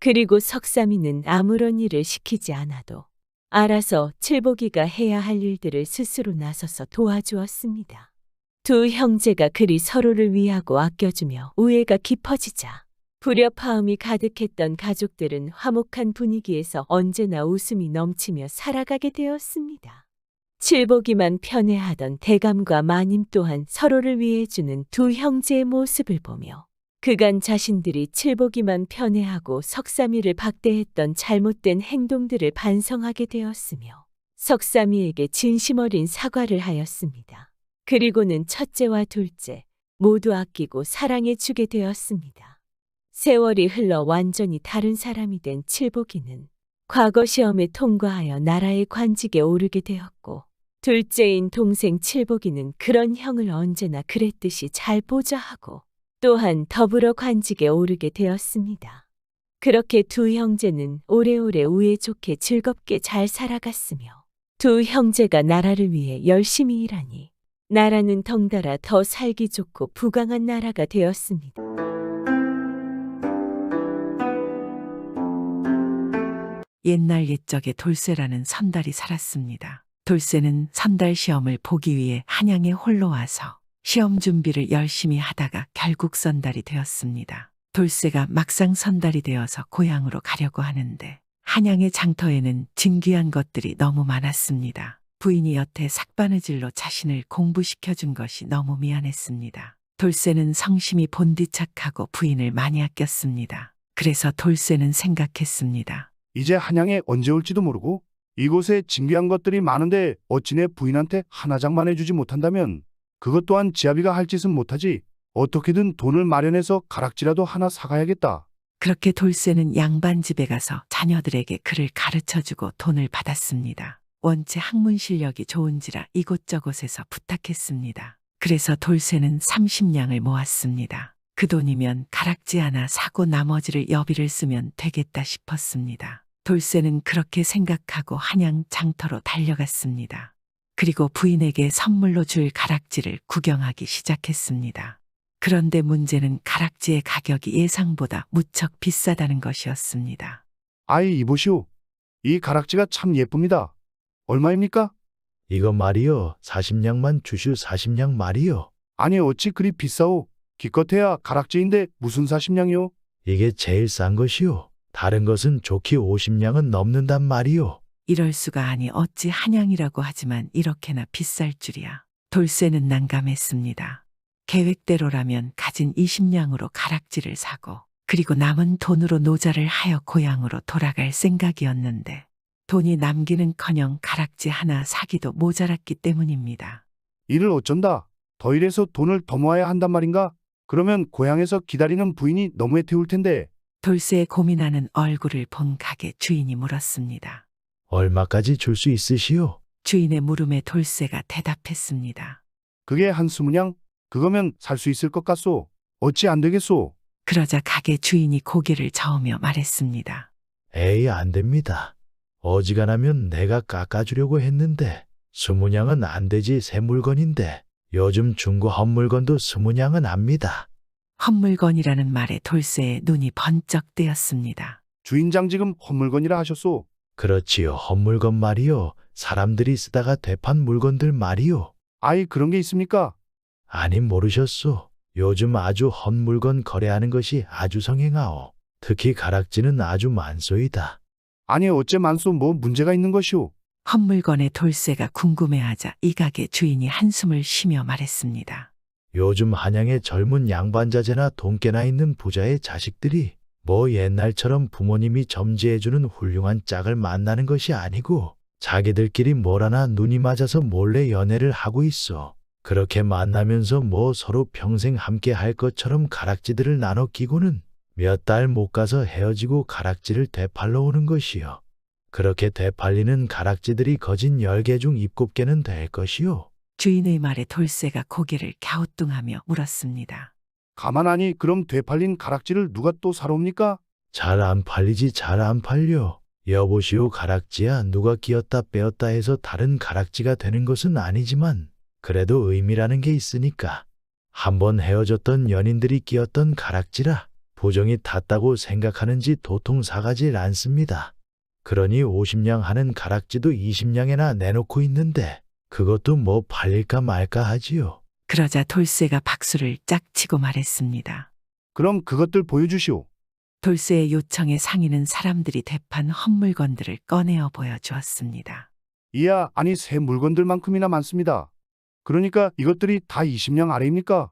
그리고 석삼이는 아무런 일을 시키지 않아도 알아서 칠복이가 해야 할 일들을 스스로 나서서 도와주었습니다. 두 형제가 그리 서로를 위하고 아껴주며 우애가 깊어지자 불협화음이 가득했던 가족들은 화목한 분위기에서 언제나 웃음이 넘치며 살아가게 되었습니다. 칠복이만 편애하던 대감과 마님 또한 서로를 위해주는 두 형제의 모습을 보며 그간 자신들이 칠복이만 편애하고 석삼이를 박대했던 잘못된 행동들을 반성하게 되었으며 석삼이에게 진심 어린 사과를 하였습니다. 그리고는 첫째와 둘째 모두 아끼고 사랑해주게 되었습니다. 세월이 흘러 완전히 다른 사람이 된 칠복이는 과거 시험에 통과하여 나라의 관직에 오르게 되었고 둘째인 동생 칠복이는 그런 형을 언제나 그랬듯이 잘 보좌하고 또한 더불어 관직에 오르게 되었습니다. 그렇게 두 형제는 오래오래 우애 좋게 즐겁게 잘 살아갔으며 두 형제가 나라를 위해 열심히 일하니 나라는 덩달아 더 살기 좋고 부강한 나라가 되었습니다. 옛날 옛적에 돌쇠라는 선달이 살았습니다. 돌쇠는 선달 시험을 보기 위해 한양에 홀로 와서 시험 준비를 열심히 하다가 결국 선달이 되었습니다. 돌쇠가 막상 선달이 되어서 고향으로 가려고 하는데 한양의 장터에는 진귀한 것들이 너무 많았습니다. 부인이 여태 삭바느질로 자신을 공부시켜준 것이 너무 미안했습니다. 돌쇠는 성심이 본디착하고 부인을 많이 아꼈습니다. 그래서 돌쇠는 생각했습니다. 이제 한양에 언제 올지도 모르고 이곳에 진귀한 것들이 많은데 어찌 내 부인한테 하나 장만 해주지 못한다면 그것 또한 지아비가 할 짓은 못하지. 어떻게든 돈을 마련해서 가락지라도 하나 사가야겠다. 그렇게 돌쇠는 양반 집에 가서 자녀들에게 글을 가르쳐주고 돈을 받았습니다. 원체 학문 실력이 좋은지라 이곳저곳에서 부탁했습니다. 그래서 돌쇠는 30냥을 모았습니다. 그 돈이면 가락지 하나 사고 나머지를 여비를 쓰면 되겠다 싶었습니다. 돌쇠는 그렇게 생각하고 한양 장터로 달려갔습니다. 그리고 부인에게 선물로 줄 가락지를 구경하기 시작했습니다. 그런데 문제는 가락지의 가격이 예상보다 무척 비싸다는 것이었습니다. 아이 이보시오. 이 가락지가 참 예쁩니다. 얼마입니까? 이거 말이요. 40냥만 주슈 40냥 말이요. 아니 어찌 그리 비싸오. 기껏해야 가락지인데 무슨 40냥이요? 이게 제일 싼 것이요. 다른 것은 좋기 50냥은 넘는단 말이요. 이럴 수가 아니 어찌 한양이라고 하지만 이렇게나 비쌀 줄이야. 돌쇠는 난감했습니다. 계획대로라면 가진 20냥으로 가락지를 사고 그리고 남은 돈으로 노자를 하여 고향으로 돌아갈 생각이었는데 돈이 남기는커녕 가락지 하나 사기도 모자랐기 때문입니다. 이를 어쩐다. 더 일해서 돈을 더 모아야 한단 말인가? 그러면 고향에서 기다리는 부인이 너무 애태울 텐데. 돌쇠의 고민하는 얼굴을 본 가게 주인이 물었습니다. 얼마까지 줄 수 있으시오? 주인의 물음에 돌쇠가 대답했습니다. 그게 한 20냥? 그거면 살 수 있을 것 같소. 어찌 안 되겠소? 그러자 가게 주인이 고개를 저으며 말했습니다. 에이 안 됩니다. 어지간하면 내가 깎아주려고 했는데 20냥은 안 되지 새 물건인데 요즘 중고 헛물건도 20냥은 압니다. 헛물건이라는 말에 돌쇠의 눈이 번쩍 뜨였습니다. 주인장 지금 헛물건이라 하셨소. 그렇지요. 헛물건 말이요. 사람들이 쓰다가 되판 물건들 말이요. 아이 그런 게 있습니까? 아니 모르셨소. 요즘 아주 헛물건 거래하는 것이 아주 성행하오. 특히 가락지는 아주 만소이다. 아니 어째 만소 뭐 문제가 있는 것이오? 헛물건의 돌쇠가 궁금해하자 이 가게 주인이 한숨을 쉬며 말했습니다. 요즘 한양의 젊은 양반자제나 돈깨나 있는 부자의 자식들이 뭐 옛날처럼 부모님이 점지해주는 훌륭한 짝을 만나는 것이 아니고 자기들끼리 뭘 하나 눈이 맞아서 몰래 연애를 하고 있어. 그렇게 만나면서 뭐 서로 평생 함께 할 것처럼 가락지들을 나눠 끼고는 몇 달 못 가서 헤어지고 가락지를 되팔러 오는 것이요. 그렇게 되팔리는 가락지들이 거진 10개 중 7개는 될 것이요. 주인의 말에 돌쇠가 고개를 갸우뚱하며 물었습니다. 가만하니 그럼 되팔린 가락지를 누가 또 사러 옵니까? 잘 안 팔리지 잘 안 팔려. 여보시오 가락지야 누가 끼었다 빼었다 해서 다른 가락지가 되는 것은 아니지만 그래도 의미라는 게 있으니까. 한번 헤어졌던 연인들이 끼었던 가락지라 부정이 탔다고 생각하는지 도통 사가질 않습니다. 그러니 50냥 하는 가락지도 20냥에나 내놓고 있는데 그것도 뭐 팔릴까 말까 하지요. 그러자 돌쇠가 박수를 짝 치고 말했습니다. 그럼 그것들 보여주시오. 돌쇠의 요청에 상인은 사람들이 대판 헛물건들을 꺼내어 보여주었습니다. 이야, 아니 새 물건들만큼이나 많습니다. 그러니까 이것들이 다 20냥 아래입니까?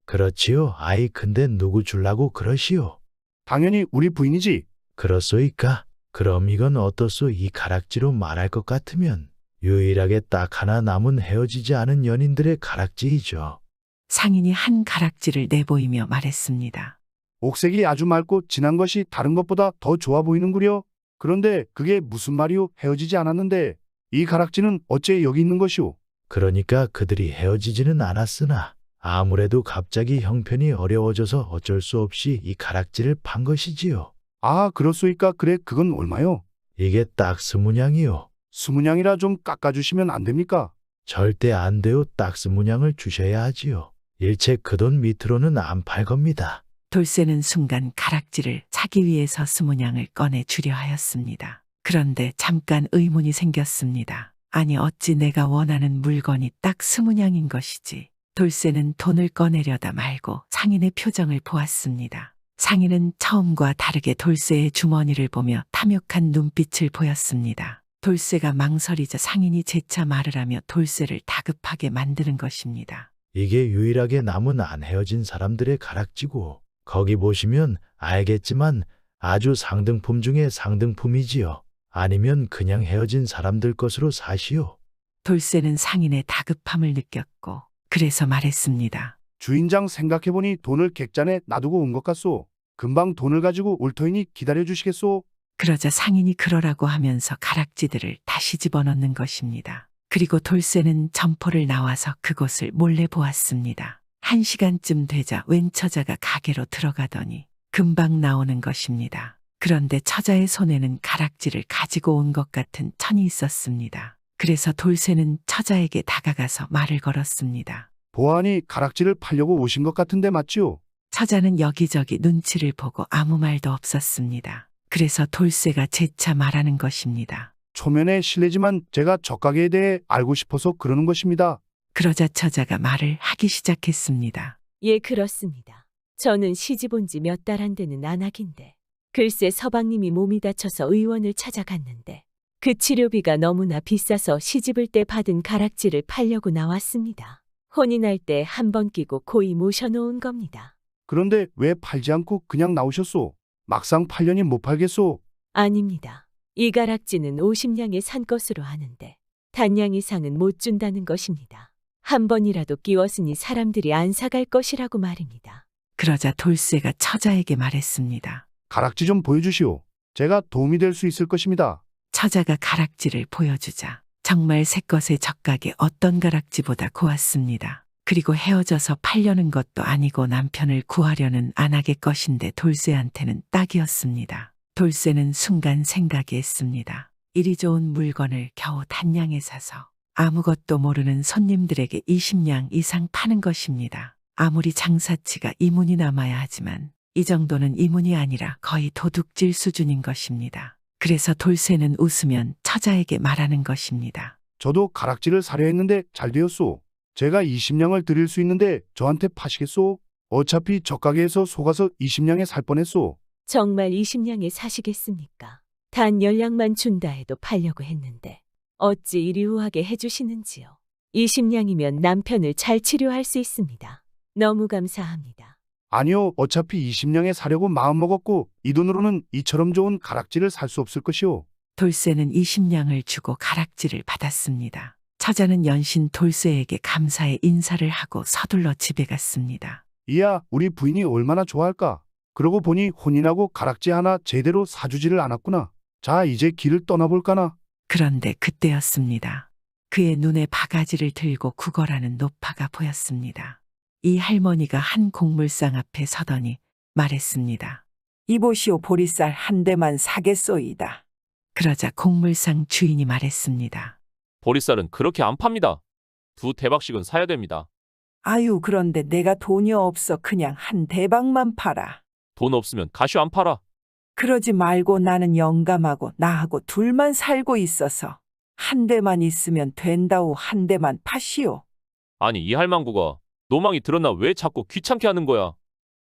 그렇지요. 아이 근데 누구 줄라고 그러시오? 당연히 우리 부인이지. 그렇소이까? 그럼 이건 어떻소? 이 가락지로 말할 것 같으면 유일하게 딱 하나 남은 헤어지지 않은 연인들의 가락지이죠. 상인이 한 가락지를 내보이며 말했습니다. 옥색이 아주 맑고 진한 것이 다른 것보다 더 좋아 보이는구려. 그런데 그게 무슨 말이오? 헤어지지 않았는데 이 가락지는 어째 여기 있는 것이오? 그러니까 그들이 헤어지지는 않았으나 아무래도 갑자기 형편이 어려워져서 어쩔 수 없이 이 가락지를 판 것이지요. 아, 그렇소이까? 그래, 그건 얼마요? 이게 딱 20냥이요. 20냥이라 좀 깎아주시면 안 됩니까? 절대 안 돼요. 딱 20냥을 주셔야 하지요. 일체 그 돈 밑으로는 안 팔 겁니다. 돌쇠는 순간 가락지를 차기 위해서 20냥을 꺼내 주려 하였습니다. 그런데 잠깐 의문이 생겼습니다. 아니 어찌 내가 원하는 물건이 딱 20냥인 것이지. 돌쇠는 돈을 꺼내려다 말고 상인의 표정을 보았습니다. 상인은 처음과 다르게 돌쇠의 주머니를 보며 탐욕한 눈빛을 보였습니다. 돌쇠가 망설이자 상인이 재차 말을 하며 돌쇠를 다급하게 만드는 것입니다. 이게 유일하게 남은 안 헤어진 사람들의 가락지고 거기 보시면 알겠지만 아주 상등품 중에 상등품이지요. 아니면 그냥 헤어진 사람들 것으로 사시오. 돌쇠는 상인의 다급함을 느꼈고 그래서 말했습니다. 주인장 생각해보니 돈을 객잔에 놔두고 온 것 같소. 금방 돈을 가지고 올 터이니 기다려주시겠소? 그러자 상인이 그러라고 하면서 가락지들을 다시 집어넣는 것입니다. 그리고 돌쇠는 점포를 나와서 그곳을 몰래 보았습니다. 1시간쯤 되자 웬 처자가 가게로 들어가더니 금방 나오는 것입니다. 그런데 처자의 손에는 가락지를 가지고 온 것 같은 천이 있었습니다. 그래서 돌쇠는 처자에게 다가가서 말을 걸었습니다. 보아하니 가락지를 팔려고 오신 것 같은데 맞지요? 처자는 여기저기 눈치를 보고 아무 말도 없었습니다. 그래서 돌쇠가 재차 말하는 것입니다. 초면에 실례지만 제가 저 가게에 대해 알고 싶어서 그러는 것입니다. 그러자 처자가 말을 하기 시작했습니다. 예, 그렇습니다. 저는 시집 온 지 몇 달 안 되는 안악인데 글쎄 서방님이 몸이 다쳐서 의원을 찾아갔는데 그 치료비가 너무나 비싸서 시집을 때 받은 가락지를 팔려고 나왔습니다. 혼이 날 때 한 번 끼고 고이 모셔놓은 겁니다. 그런데 왜 팔지 않고 그냥 나오셨소? 막상 팔려니 못 팔겠소? 아닙니다. 이 가락지는 50냥에 산 것으로 아는데 단냥 이상은 못 준다는 것입니다. 한 번이라도 끼웠으니 사람들이 안 사갈 것이라고 말입니다. 그러자 돌쇠가 처자에게 말했습니다. 가락지 좀 보여주시오. 제가 도움이 될 수 있을 것입니다. 처자가 가락지를 보여주자 정말 새것의 젓각이 어떤 가락지보다 고왔습니다. 그리고 헤어져서 팔려는 것도 아니고 남편을 구하려는 안악의 것인데 돌쇠한테는 딱이었습니다. 돌쇠는 순간 생각이 했습니다. 이리 좋은 물건을 겨우 단냥에 사서 아무것도 모르는 손님들에게 20냥 이상 파는 것입니다. 아무리 장사치가 이문이 남아야 하지만 이 정도는 이문이 아니라 거의 도둑질 수준인 것입니다. 그래서 돌쇠는 웃으면 처자에게 말하는 것입니다. 저도 가락지를 사려 했는데 잘 되었소. 제가 20냥을 드릴 수 있는데 저한테 파시겠소? 어차피 저 가게에서 속아서 20냥에 살 뻔했소. 정말 20냥에 사시겠습니까? 단 10냥만 준다 해도 팔려고 했는데 어찌 이리 우하게 해주시는지요. 20냥이면 남편을 잘 치료할 수 있습니다. 너무 감사합니다. 아니요, 어차피 20냥에 사려고 마음먹었고 이 돈으로는 이처럼 좋은 가락지를 살 수 없을 것이오. 돌쇠는 20냥을 주고 가락지를 받았습니다. 처자는 연신 돌쇠에게 감사의 인사를 하고 서둘러 집에 갔습니다. 이야, 우리 부인이 얼마나 좋아할까? 그러고 보니 혼인하고 가락지 하나 제대로 사주지를 않았구나. 자, 이제 길을 떠나볼까나. 그런데 그때였습니다. 그의 눈에 바가지를 들고 구걸하는 노파가 보였습니다. 이 할머니가 한 곡물상 앞에 서더니 말했습니다. 이보시오, 보리쌀 한 대만 사겠소이다. 그러자 곡물상 주인이 말했습니다. 보리쌀은 그렇게 안 팝니다. 2대박씩은 사야 됩니다. 아유, 그런데 내가 돈이 없어 그냥 한 대박만 팔아. 돈 없으면 가슈 안 팔아. 그러지 말고 나는 영감하고 나하고 둘만 살고 있어서 한 대만 있으면 된다오. 한 대만 파시오. 아니 이 할망구가 노망이 들었나 왜 자꾸 귀찮게 하는 거야.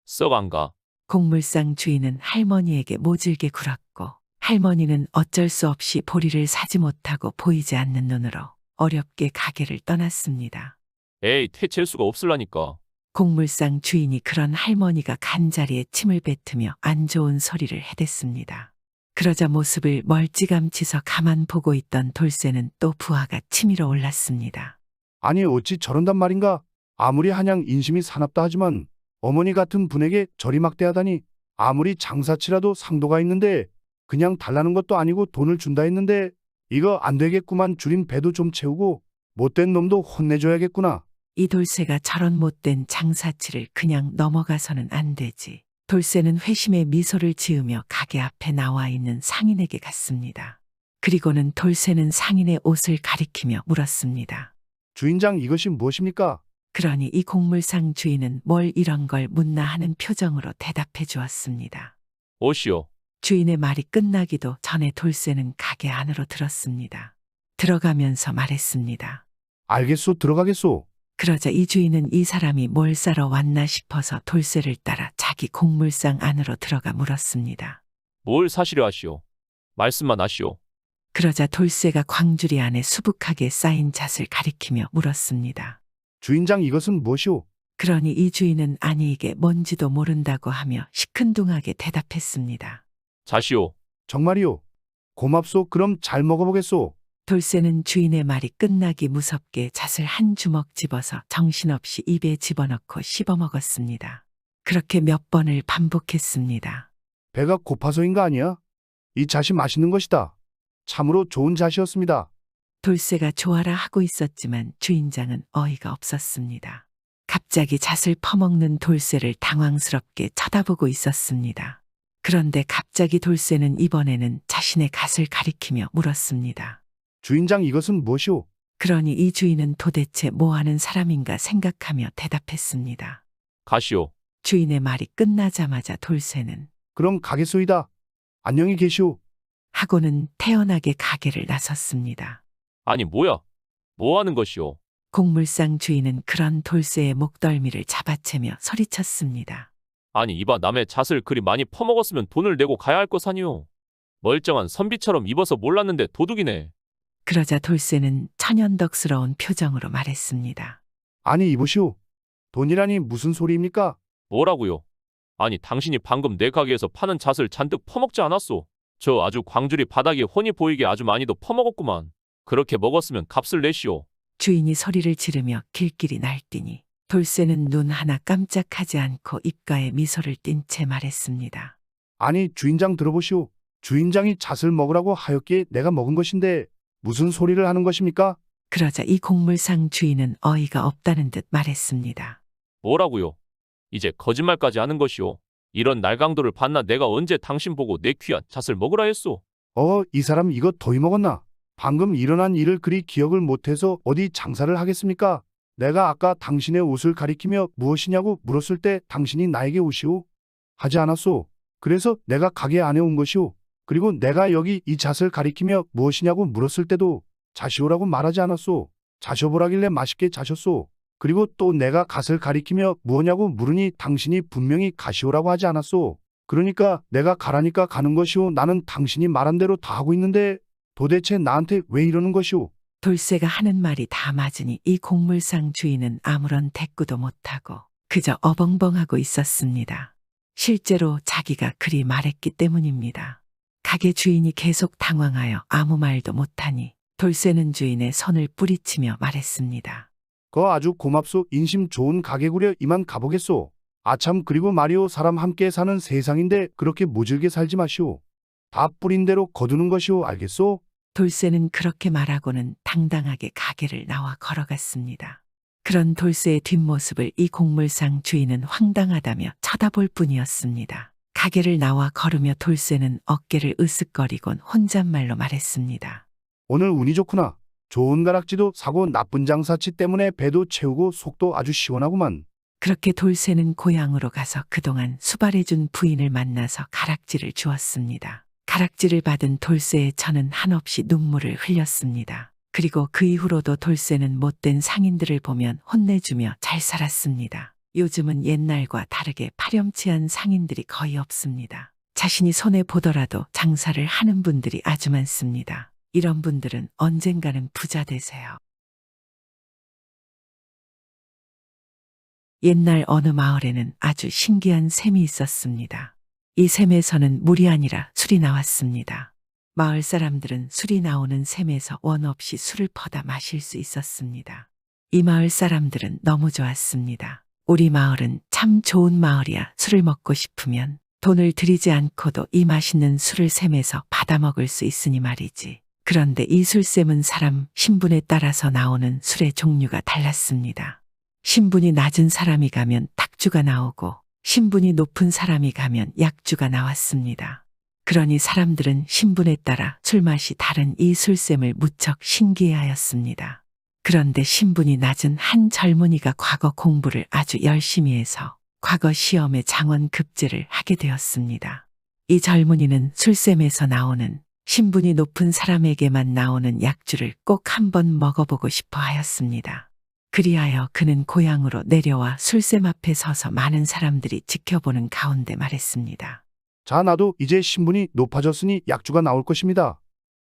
썩 안 가. 곡물상 주인은 할머니에게 모질게 굴었고 할머니는 어쩔 수 없이 보리를 사지 못하고 보이지 않는 눈으로 어렵게 가게를 떠났습니다. 에이, 퇴치할 수가 없을라니까. 곡물상 주인이 그런 할머니가 간자리에 침을 뱉으며 안 좋은 소리를 해댔습니다. 그러자 모습을 멀찌감치서 가만 보고 있던 돌쇠는 또 부하가 치밀어 올랐습니다. 아니 어찌 저런단 말인가? 아무리 한양 인심이 사납다 하지만 어머니 같은 분에게 저리 막대하다니. 아무리 장사치라도 상도가 있는데 그냥 달라는 것도 아니고 돈을 준다 했는데 이거 안 되겠구만. 줄인 배도 좀 채우고 못된 놈도 혼내줘야겠구나. 이 돌쇠가 저런 못된 장사치를 그냥 넘어가서는 안 되지. 돌쇠는 회심의 미소를 지으며 가게 앞에 나와 있는 상인에게 갔습니다. 그리고는 돌쇠는 상인의 옷을 가리키며 물었습니다. 주인장 이것이 무엇입니까? 그러니 이 곡물상 주인은 뭘 이런 걸 묻나 하는 표정으로 대답해 주었습니다. 옷이요. 주인의 말이 끝나기도 전에 돌쇠는 가게 안으로 들었습니다. 들어가면서 말했습니다. 알겠소, 들어가겠소. 그러자 이 주인은 이 사람이 뭘 사러 왔나 싶어서 돌쇠를 따라 자기 곡물상 안으로 들어가 물었습니다. 뭘 사시려 하시오. 말씀만 하시오. 그러자 돌쇠가 광주리 안에 수북하게 쌓인 잣을 가리키며 물었습니다. 주인장 이것은 무엇이오? 그러니 이 주인은 아니 이게 뭔지도 모른다고 하며 시큰둥하게 대답했습니다. 자시오. 정말이오? 고맙소. 그럼 잘 먹어보겠소. 돌쇠는 주인의 말이 끝나기 무섭게 잣을 한 주먹 집어서 정신없이 입에 집어넣고 씹어먹었습니다. 그렇게 몇 번을 반복했습니다. 배가 고파서인가 아니야? 이 잣이 맛있는 것이다. 참으로 좋은 잣이었습니다. 돌쇠가 좋아라 하고 있었지만 주인장은 어이가 없었습니다. 갑자기 잣을 퍼먹는 돌쇠를 당황스럽게 쳐다보고 있었습니다. 그런데 갑자기 돌쇠는 이번에는 자신의 갓을 가리키며 물었습니다. 주인장 이것은 무엇이오? 그러니 이 주인은 도대체 뭐 하는 사람인가 생각하며 대답했습니다. 가시오. 주인의 말이 끝나자마자 돌쇠는 그럼 가겠소이다. 안녕히 계시오. 하고는 태연하게 가게를 나섰습니다. 아니 뭐야? 뭐 하는 것이오? 곡물상 주인은 그런 돌쇠의 목덜미를 잡아채며 소리쳤습니다. 아니 이봐 남의 잣을 그리 많이 퍼먹었으면 돈을 내고 가야 할 것 아니오. 멀쩡한 선비처럼 입어서 몰랐는데 도둑이네. 그러자 돌쇠는 천연덕스러운 표정으로 말했습니다. 아니 이보시오. 돈이라니 무슨 소리입니까? 뭐라고요? 아니 당신이 방금 내 가게에서 파는 잣을 잔뜩 퍼먹지 않았소? 저 아주 광주리 바닥이 훤히 보이게 아주 많이도 퍼먹었구만. 그렇게 먹었으면 값을 내시오. 주인이 소리를 지르며 길길이 날뛰니 돌쇠는 눈 하나 깜짝하지 않고 입가에 미소를 띤 채 말했습니다. 아니 주인장 들어보시오. 주인장이 잣을 먹으라고 하였기에 내가 먹은 것인데 무슨 소리를 하는 것입니까? 그러자 이 곡물상 주인은 어이가 없다는 듯 말했습니다. 뭐라고요? 이제 거짓말까지 하는 것이오. 이런 날강도를 봤나 내가 언제 당신 보고 내 귀한 잣을 먹으라 했소? 이 사람 이거 더위 먹었나? 방금 일어난 일을 그리 기억을 못해서 어디 장사를 하겠습니까? 내가 아까 당신의 옷을 가리키며 무엇이냐고 물었을 때 당신이 나에게 옷이오? 하지 않았소. 그래서 내가 가게 안에 온 것이오. 그리고 내가 여기 이 잣을 가리키며 무엇이냐고 물었을 때도 자시오라고 말하지 않았소. 자셔보라길래 맛있게 자셨소. 그리고 또 내가 갓을 가리키며 무엇냐고 물으니 당신이 분명히 가시오라고 하지 않았소. 그러니까 내가 가라니까 가는 것이오. 나는 당신이 말한 대로 다 하고 있는데 도대체 나한테 왜 이러는 것이오? 돌쇠가 하는 말이 다 맞으니 이 곡물상 주인은 아무런 대꾸도 못하고 그저 어벙벙하고 있었습니다. 실제로 자기가 그리 말했기 때문입니다. 가게 주인이 계속 당황하여 아무 말도 못하니 돌쇠는 주인의 손을 뿌리치며 말했습니다. 아주 고맙소. 인심 좋은 가게구려. 이만 가보겠소. 아참 그리고 말이오. 사람 함께 사는 세상인데 그렇게 모질게 살지 마시오. 다 뿌린 대로 거두는 것이오. 알겠소? 돌쇠는 그렇게 말하고는 당당하게 가게를 나와 걸어갔습니다. 그런 돌쇠의 뒷모습을 이 곡물상 주인은 황당하다며 쳐다볼 뿐이었습니다. 가게를 나와 걸으며 돌쇠는 어깨를 으쓱거리곤 혼잣말로 말했습니다. 오늘 운이 좋구나. 좋은 가락지도 사고 나쁜 장사치 때문에 배도 채우고 속도 아주 시원하구만. 그렇게 돌쇠는 고향으로 가서 그동안 수발해준 부인을 만나서 가락지를 주었습니다. 가락지를 받은 돌쇠의 처는 한없이 눈물을 흘렸습니다. 그리고 그 이후로도 돌쇠는 못된 상인들을 보면 혼내주며 잘 살았습니다. 요즘은 옛날과 다르게 파렴치한 상인들이 거의 없습니다. 자신이 손해 보더라도 장사를 하는 분들이 아주 많습니다. 이런 분들은 언젠가는 부자 되세요. 옛날 어느 마을에는 아주 신기한 샘이 있었습니다. 이 샘에서는 물이 아니라 술이 나왔습니다. 마을 사람들은 술이 나오는 샘에서 원 없이 술을 퍼다 마실 수 있었습니다. 이 마을 사람들은 너무 좋았습니다. 우리 마을은 참 좋은 마을이야. 술을 먹고 싶으면 돈을 들이지 않고도 이 맛있는 술을 샘에서 받아 먹을 수 있으니 말이지. 그런데 이 술샘은 사람 신분에 따라서 나오는 술의 종류가 달랐습니다. 신분이 낮은 사람이 가면 탁주가 나오고 신분이 높은 사람이 가면 약주가 나왔습니다. 그러니 사람들은 신분에 따라 술맛이 다른 이 술샘을 무척 신기해하였습니다. 그런데 신분이 낮은 한 젊은이가 과거 공부를 아주 열심히 해서 과거 시험에 장원급제를 하게 되었습니다. 이 젊은이는 술샘에서 나오는 신분이 높은 사람에게만 나오는 약주를 꼭 한번 먹어보고 싶어 하였습니다. 그리하여 그는 고향으로 내려와 술샘 앞에 서서 많은 사람들이 지켜보는 가운데 말했습니다. 자, 나도 이제 신분이 높아졌으니 약주가 나올 것입니다.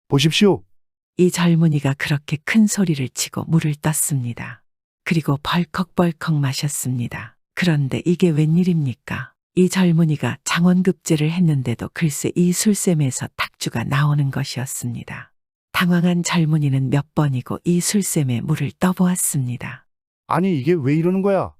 보십시오. 이 젊은이가 그렇게 큰 소리를 치고 물을 떴습니다. 그리고 벌컥벌컥 마셨습니다. 그런데 이게 웬일입니까? 이 젊은이가 장원급제를 했는데도 글쎄 이 술샘에서 탁주가 나오는 것이었습니다. 당황한 젊은이는 몇 번이고 이 술샘에 물을 떠보았습니다. 아니, 이게 왜 이러는 거야?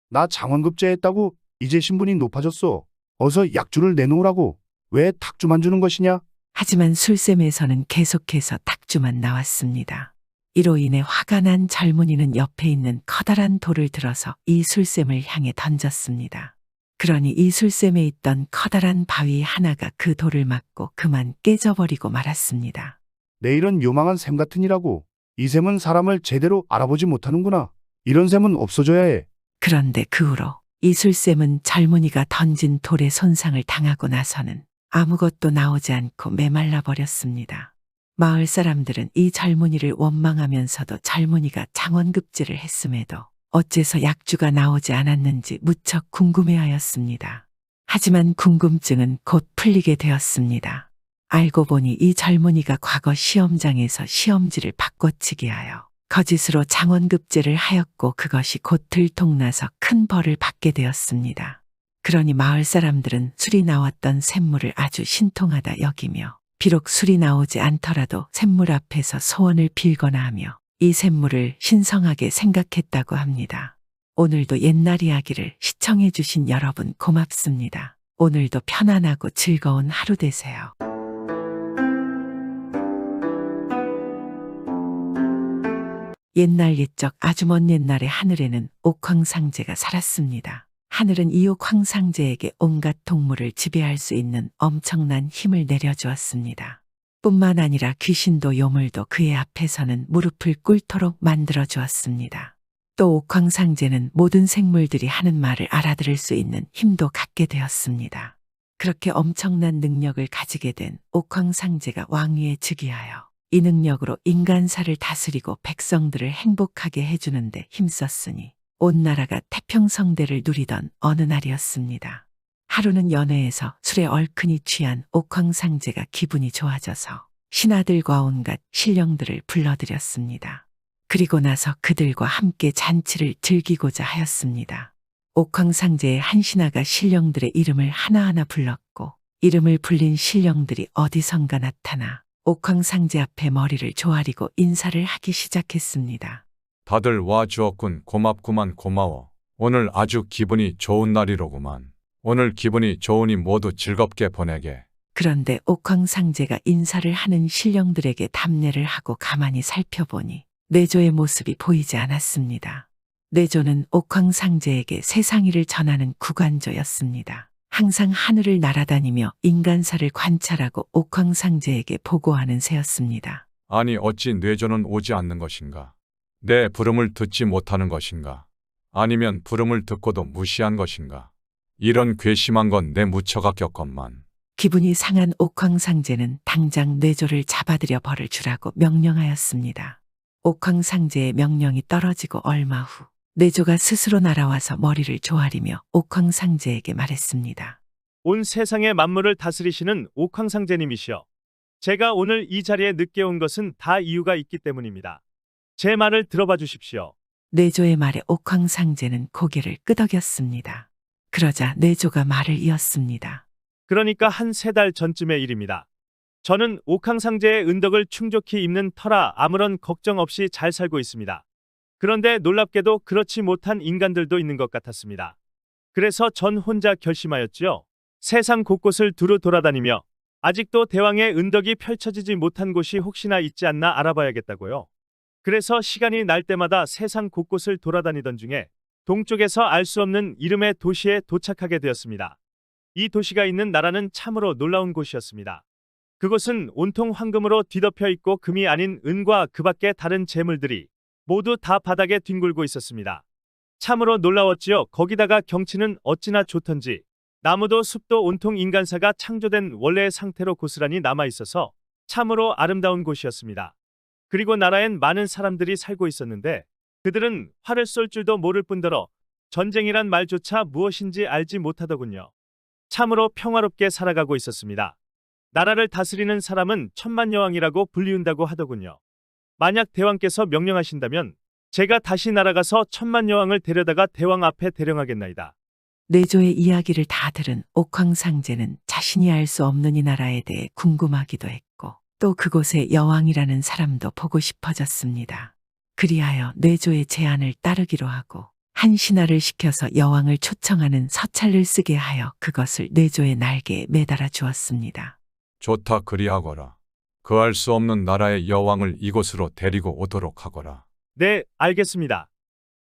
나 장원급제 했다고 이제 신분이 높아졌어. 어서 약주를 내놓으라고. 왜 탁주만 주는 것이냐? 하지만 술샘에서는 계속해서 탁주만 나왔습니다. 이로 인해 화가 난 젊은이는 옆에 있는 커다란 돌을 들어서 이 술샘을 향해 던졌습니다. 그러니 이 술샘에 있던 커다란 바위 하나가 그 돌을 맞고 그만 깨져버리고 말았습니다. 내 이런 요망한 샘 같으니라고. 이 샘은 사람을 제대로 알아보지 못하는구나. 이런 샘은 없어져야 해. 그런데 그 후로 이 술샘은 젊은이가 던진 돌에 손상을 당하고 나서는 아무것도 나오지 않고 메말라 버렸습니다. 마을 사람들은 이 젊은이를 원망하면서도 젊은이가 장원급제를 했음에도 어째서 약주가 나오지 않았는지 무척 궁금해하였습니다. 하지만 궁금증은 곧 풀리게 되었습니다. 알고 보니 이 젊은이가 과거 시험장에서 시험지를 바꿔치기 하여 거짓으로 장원급제를 하였고 그것이 곧 들통나서 큰 벌을 받게 되었습니다. 그러니 마을 사람들은 술이 나왔던 샘물을 아주 신통하다 여기며 비록 술이 나오지 않더라도 샘물 앞에서 소원을 빌거나 하며 이 샘물을 신성하게 생각했다고 합니다. 오늘도 옛날 이야기를 시청해 주신 여러분 고맙습니다. 오늘도 편안하고 즐거운 하루 되세요. 옛날 옛적 아주 먼 옛날에 하늘에는 옥황상제가 살았습니다. 하늘은 이 옥황상제에게 온갖 동물을 지배할 수 있는 엄청난 힘을 내려주었습니다. 뿐만 아니라 귀신도 요물도 그의 앞에서는 무릎을 꿇도록 만들어 주었습니다. 또 옥황상제는 모든 생물들이 하는 말을 알아들을 수 있는 힘도 갖게 되었습니다. 그렇게 엄청난 능력을 가지게 된 옥황상제가 왕위에 즉위하여 이 능력으로 인간사를 다스리고 백성들을 행복하게 해주는데 힘썼으니 온 나라가 태평성대를 누리던 어느 날이었습니다. 하루는 연회에서 술에 얼큰이 취한 옥황상제가 기분이 좋아져서 신하들과 온갖 신령들을 불러들였습니다. 그리고 나서 그들과 함께 잔치를 즐기고자 하였습니다. 옥황상제의 한 신하가 신령들의 이름을 하나하나 불렀고 이름을 불린 신령들이 어디선가 나타나 옥황상제 앞에 머리를 조아리고 인사를 하기 시작했습니다. 다들 와 주었군. 고맙구만. 고마워. 오늘 아주 기분이 좋은 날이로구만. 오늘 기분이 좋으니 모두 즐겁게 보내게. 그런데 옥황상제가 인사를 하는 신령들에게 답례를 하고 가만히 살펴보니 내조의 모습이 보이지 않았습니다. 내조는 옥황상제에게 세상일을 전하는 구관조였습니다. 항상 하늘을 날아다니며 인간사를 관찰하고 옥황상제에게 보고하는 새였습니다. 아니 어찌 뇌조는 오지 않는 것인가? 내 부름을 듣지 못하는 것인가? 아니면 부름을 듣고도 무시한 것인가? 이런 괘씸한 건 내 무처가 겪었만. 기분이 상한 옥황상제는 당장 뇌조를 잡아들여 벌을 주라고 명령하였습니다. 옥황상제의 명령이 떨어지고 얼마 후 뇌조가 스스로 날아와서 머리를 조아리며 옥황상제에게 말했습니다. 온 세상의 만물을 다스리시는 옥황상제님이시여. 제가 오늘 이 자리에 늦게 온 것은 다 이유가 있기 때문입니다. 제 말을 들어봐 주십시오. 뇌조의 말에 옥황상제는 고개를 끄덕였습니다. 그러자 뇌조가 말을 이었습니다. 그러니까 한 3달 전쯤의 일입니다. 저는 옥황상제의 은덕을 충족히 입는 터라 아무런 걱정 없이 잘 살고 있습니다. 그런데 놀랍게도 그렇지 못한 인간들도 있는 것 같았습니다. 그래서 전 혼자 결심하였지요. 세상 곳곳을 두루 돌아다니며 아직도 대왕의 은덕이 펼쳐지지 못한 곳이 혹시나 있지 않나 알아봐야겠다고요. 그래서 시간이 날 때마다 세상 곳곳을 돌아다니던 중에 동쪽에서 알 수 없는 이름의 도시에 도착하게 되었습니다. 이 도시가 있는 나라는 참으로 놀라운 곳이었습니다. 그곳은 온통 황금으로 뒤덮여 있고 금이 아닌 은과 그 밖의 다른 재물들이 모두 다 바닥에 뒹굴고 있었습니다. 참으로 놀라웠지요. 거기다가 경치는 어찌나 좋던지 나무도 숲도 온통 인간사가 창조된 원래의 상태로 고스란히 남아있어서 참으로 아름다운 곳이었습니다. 그리고 나라엔 많은 사람들이 살고 있었는데 그들은 활을 쏠 줄도 모를 뿐더러 전쟁이란 말조차 무엇인지 알지 못하더군요. 참으로 평화롭게 살아가고 있었습니다. 나라를 다스리는 사람은 천만여왕이라고 불리운다고 하더군요. 만약 대왕께서 명령하신다면 제가 다시 날아가서 천만여왕을 데려다가 대왕 앞에 대령하겠나이다. 뇌조의 이야기를 다 들은 옥황상제는 자신이 알 수 없는 이 나라에 대해 궁금하기도 했고 또 그곳의 여왕이라는 사람도 보고 싶어졌습니다. 그리하여 뇌조의 제안을 따르기로 하고 한 신하를 시켜서 여왕을 초청하는 서찰을 쓰게 하여 그것을 뇌조의 날개에 매달아 주었습니다. 좋다 그리하거라. 그 알 수 없는 나라의 여왕을 이곳으로 데리고 오도록 하거라. 네, 알겠습니다.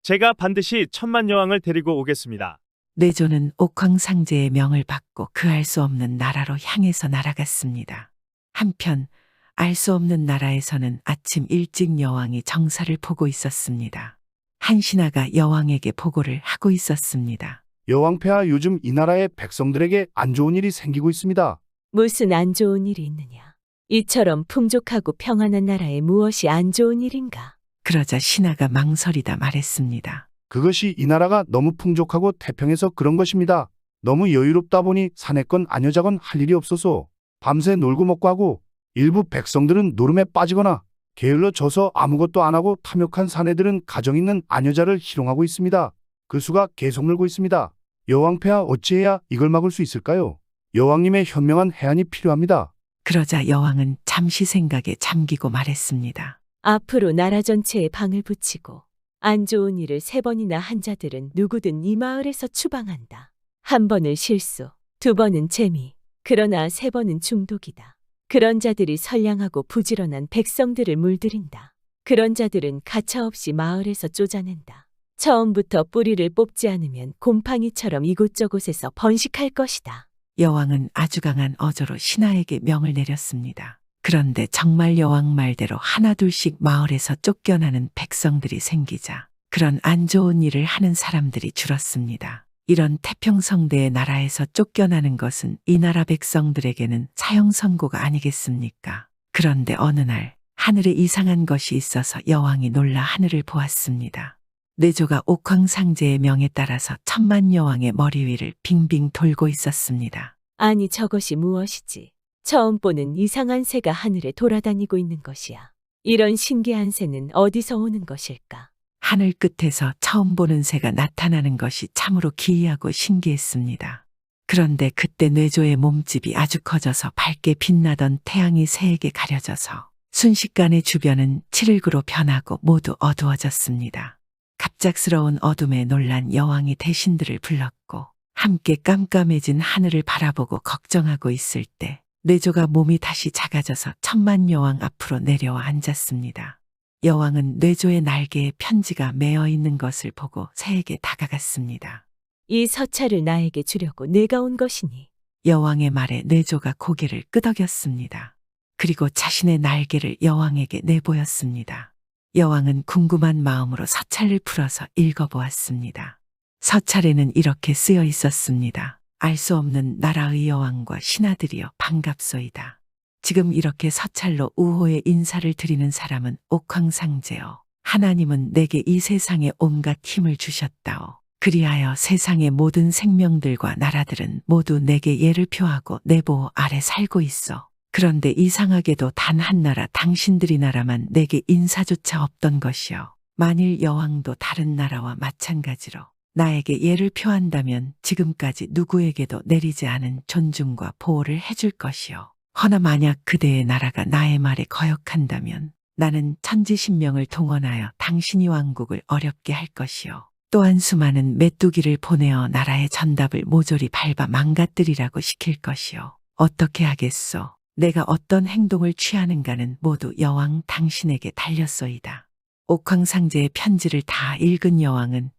제가 반드시 천만여왕을 데리고 오겠습니다. 뇌조는 옥황상제의 명을 받고 그 알 수 없는 나라로 향해서 날아갔습니다. 한편 알 수 없는 나라에서는 아침 일찍 여왕이 정사를 보고 있었습니다. 한 신하가 여왕에게 보고를 하고 있었습니다. 여왕폐하, 요즘 이 나라의 백성들에게 안 좋은 일이 생기고 있습니다. 무슨 안 좋은 일이 있느냐? 이처럼 풍족하고 평안한 나라에 무엇이 안 좋은 일인가? 그러자 신하가 망설이다 말했습니다. 그것이 이 나라가 너무 풍족하고 태평해서 그런 것입니다. 너무 여유롭다 보니 사내건 아녀자건 할 일이 없어서 밤새 놀고 먹고 하고 일부 백성들은 노름에 빠지거나 게을러 져서 아무것도 안 하고 탐욕한 사내들은 가정 있는 아녀자를 희롱하고 있습니다. 그 수가 계속 늘고 있습니다. 여왕폐하, 어찌해야 이걸 막을 수 있을까요? 여왕님의 현명한 해안이 필요합니다. 그러자 여왕은 잠시 생각에 잠기고 말했습니다. 앞으로 나라 전체에 방을 붙이고 안 좋은 일을 3번이나 한 자들은 누구든 이 마을에서 추방한다. 1번을 실수, 2번은 재미, 그러나 3번은 중독이다. 그런 자들이 선량하고 부지런한 백성들을 물들인다. 그런 자들은 가차없이 마을에서 쫓아낸다. 처음부터 뿌리를 뽑지 않으면 곰팡이처럼 이곳저곳에서 번식할 것이다. 여왕은 아주 강한 어조로 신하에게 명을 내렸습니다. 그런데 정말 여왕 말대로 하나둘씩 마을에서 쫓겨나는 백성들이 생기자 그런 안 좋은 일을 하는 사람들이 줄었습니다. 이런 태평성대의 나라에서 쫓겨나는 것은 이 나라 백성들에게는 사형선고가 아니겠습니까? 그런데 어느 날 하늘에 이상한 것이 있어서 여왕이 놀라 하늘을 보았습니다. 뇌조가 옥황상제의 명에 따라서 천만여왕의 머리 위를 빙빙 돌고 있었습니다. 아니, 저것이 무엇이지? 처음 보는 이상한 새가 하늘에 돌아다니고 있는 것이야. 이런 신기한 새는 어디서 오는 것일까? 하늘 끝에서 처음 보는 새가 나타나는 것이 참으로 기이하고 신기했습니다. 그런데 그때 뇌조의 몸집이 아주 커져서 밝게 빛나던 태양이 새에게 가려져서 순식간에 주변은 칠흑으로 변하고 모두 어두워졌습니다. 갑작스러운 어둠에 놀란 여왕이 대신들을 불렀고 함께 깜깜해진 하늘을 바라보고 걱정하고 있을 때 뇌조가 몸이 다시 작아져서 천만여왕 앞으로 내려와 앉았습니다. 여왕은 뇌조의 날개에 편지가 매어 있는 것을 보고 새에게 다가갔습니다. 이 서찰을 나에게 주려고 내가 온 것이니. 여왕의 말에 뇌조가 고개를 끄덕였습니다. 그리고 자신의 날개를 여왕에게 내보였습니다. 여왕은 궁금한 마음으로 서찰을 풀어서 읽어보았습니다. 서찰에는 이렇게 쓰여 있었습니다. 알 수 없는 나라의 여왕과 신하들이여 반갑소이다. 지금 이렇게 서찰로 우호의 인사를 드리는 사람은 옥황상제여. 하나님은 내게 이 세상에 온갖 힘을 주셨다오. 그리하여 세상의 모든 생명들과 나라들은 모두 내게 예를 표하고 내 보호 아래 살고 있어. 그런데 이상하게도 단 한 나라 당신들이 나라만 내게 인사조차 없던 것이요. 만일 여왕도 다른 나라와 마찬가지로 나에게 예를 표한다면 지금까지 누구에게도 내리지 않은 존중과 보호를 해줄 것이요. 허나 만약 그대의 나라가 나의 말에 거역한다면 나는 천지신명을 동원하여 당신이 왕국을 어렵게 할 것이요. 또한 수많은 메뚜기를 보내어 나라의 전답을 모조리 밟아 망가뜨리라고 시킬 것이요. 어떻게 하겠소? 내가 어떤 행동을 취하는가는 모두 여왕 당신에게 달렸소이다. 옥황상제의 편지를 다 읽은 여왕은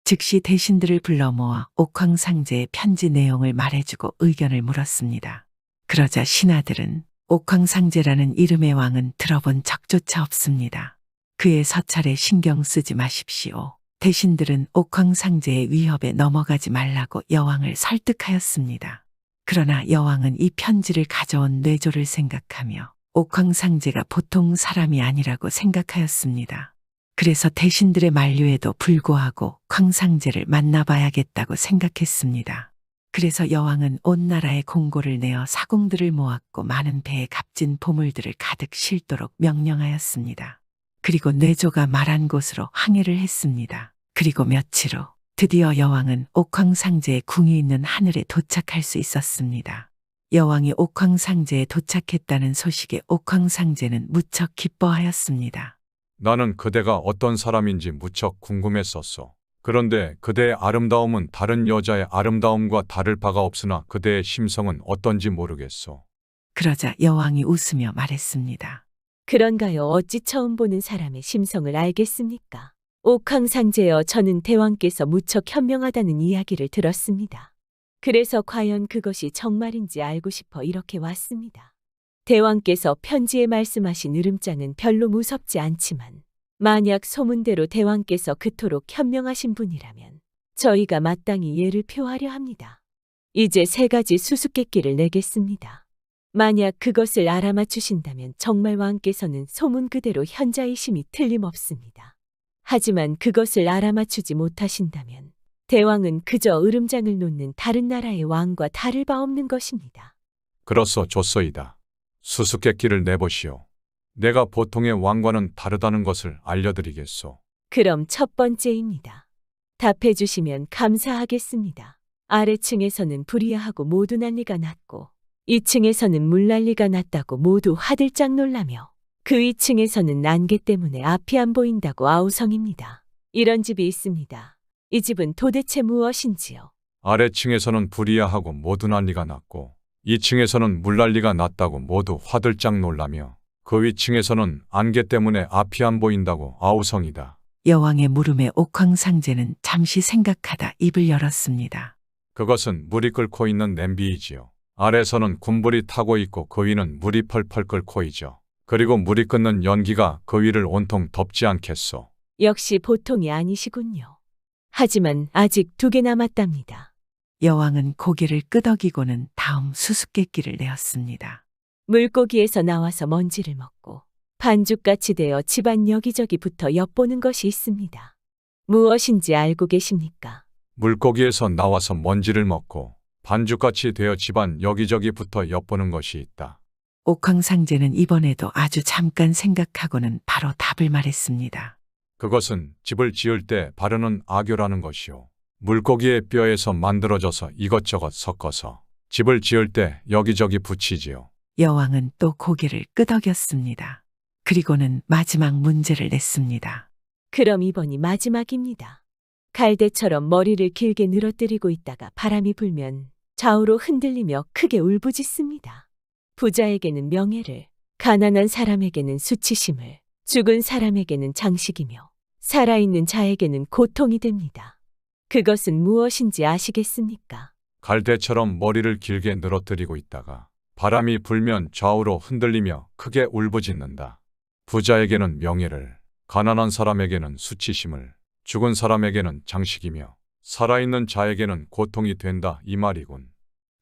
즉시 대신들을 불러 모아 옥황상제의 편지 내용을 말해주고 의견을 물었습니다. 그러자 신하들은 옥황상제라는 이름의 왕은 들어본 적조차 없습니다. 그의 서찰에 신경 쓰지 마십시오. 대신들은 옥황상제의 위협에 넘어가지 말라고 여왕을 설득하였습니다. 그러나 여왕은 이 편지를 가져온 뇌조를 생각하며 옥황상제가 보통 사람이 아니라고 생각하였습니다. 그래서 대신들의 만류에도 불구하고 쾅상제를 만나봐야겠다고 생각했습니다. 그래서 여왕은 온 나라에 공고를 내어 사공들을 모았고 많은 배에 값진 보물들을 가득 실도록 명령하였습니다. 그리고 뇌조가 말한 곳으로 항해를 했습니다. 그리고 며칠 후 드디어 여왕은 옥황상제의 궁이 있는 하늘에 도착할 수 있었습니다. 여왕이 옥황상제에 도착했다는 소식에 옥황상제는 무척 기뻐하였습니다. 나는 그대가 어떤 사람인지 무척 궁금했었소. 그런데 그대의 아름다움은 다른 여자의 아름다움과 다를 바가 없으나 그대의 심성은 어떤지 모르겠소. 그러자 여왕이 웃으며 말했습니다. 그런가요? 어찌 처음 보는 사람의 심성을 알겠습니까? 옥황상제여, 저는 대왕께서 무척 현명하다는 이야기를 들었습니다. 그래서 과연 그것이 정말인지 알고 싶어 이렇게 왔습니다. 대왕께서 편지에 말씀하신 으름장은 별로 무섭지 않지만 만약 소문대로 대왕께서 그토록 현명하신 분이라면 저희가 마땅히 예를 표하려 합니다. 이제 3가지 수수께끼를 내겠습니다. 만약 그것을 알아맞추신다면 정말 왕께서는 소문 그대로 현자이심이 틀림없습니다. 하지만 그것을 알아맞추지 못하신다면 대왕은 그저 으름장을 놓는 다른 나라의 왕과 다를 바 없는 것입니다. 그렇소, 좋소이다. 수수께끼를 내보시오. 내가 보통의 왕과는 다르다는 것을 알려드리겠소. 그럼 첫 번째입니다. 답해 주시면 감사하겠습니다. 아래층에서는 불이야하고 모두 난리가 났고 2층에서는 물난리가 났다고 모두 화들짝 놀라며 그 위층에서는 난개 때문에 앞이 안 보인다고 아우성입니다. 이런 집이 있습니다. 이 집은 도대체 무엇인지요? 아래층에서는 불이야하고 모두 난리가 났고 2층에서는 물난리가 났다고 모두 화들짝 놀라며 그 위층에서는 안개 때문에 앞이 안 보인다고 아우성이다. 여왕의 물음에 옥황상제는 잠시 생각하다 입을 열었습니다. 그것은 물이 끓고 있는 냄비이지요. 아래서는 군불이 타고 있고 그 위는 물이 펄펄 끓고 있죠. 그리고 물이 끓는 연기가 그 위를 온통 덮지 않겠소. 역시 보통이 아니시군요. 하지만 아직 2개 남았답니다. 여왕은 고개를 끄덕이고는 다음 수수께끼를 내었습니다. 물고기에서 나와서 먼지를 먹고 반죽같이 되어 집안 여기저기 붙어 엿보는 것이 있습니다. 무엇인지 알고 계십니까? 물고기에서 나와서 먼지를 먹고 반죽같이 되어 집안 여기저기 붙어 엿보는 것이 있다. 옥황상제는 이번에도 아주 잠깐 생각하고는 바로 답을 말했습니다. 그것은 집을 지을 때 바르는 악교라는 것이요. 물고기의 뼈에서 만들어져서 이것저것 섞어서 집을 지을 때 여기저기 붙이지요. 여왕은 또 고개를 끄덕였습니다. 그리고는 마지막 문제를 냈습니다. 그럼 이번이 마지막입니다. 갈대처럼 머리를 길게 늘어뜨리고 있다가 바람이 불면 좌우로 흔들리며 크게 울부짖습니다. 부자에게는 명예를, 가난한 사람에게는 수치심을, 죽은 사람에게는 장식이며 살아있는 자에게는 고통이 됩니다. 그것은 무엇인지 아시겠습니까? 갈대처럼 머리를 길게 늘어뜨리고 있다가 바람이 불면 좌우로 흔들리며 크게 울부짖는다. 부자에게는 명예를, 가난한 사람에게는 수치심을, 죽은 사람에게는 장식이며 살아있는 자에게는 고통이 된다, 이 말이군.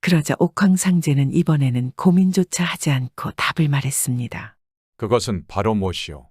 그러자 옥황상제는 이번에는 고민조차 하지 않고 답을 말했습니다. 그것은 바로 못이요.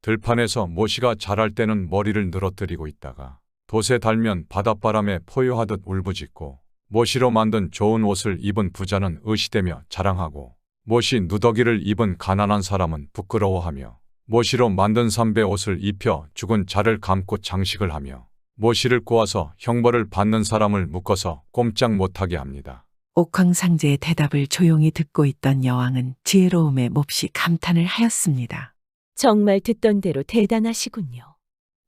들판에서 모시가 자랄 때는 머리를 늘어뜨리고 있다가 돛에 달면 바닷바람에 포효하듯 울부짖고 모시로 만든 좋은 옷을 입은 부자는 의시되며 자랑하고 모시 누더기를 입은 가난한 사람은 부끄러워하며 모시로 만든 삼배 옷을 입혀 죽은 자를 감고 장식을 하며 모시를 꼬아서 형벌을 받는 사람을 묶어서 꼼짝 못하게 합니다. 옥황상제의 대답을 조용히 듣고 있던 여왕은 지혜로움에 몹시 감탄을 하였습니다. 정말 듣던 대로 대단하시군요.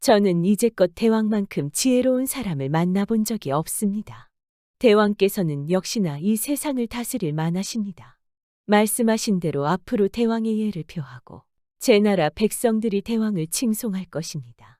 저는 이제껏 대왕만큼 지혜로운 사람을 만나본 적이 없습니다. 대왕께서는 역시나 이 세상을 다스릴 만하십니다. 말씀하신 대로 앞으로 대왕의 예를 표하고 제 나라 백성들이 대왕을 칭송할 것입니다.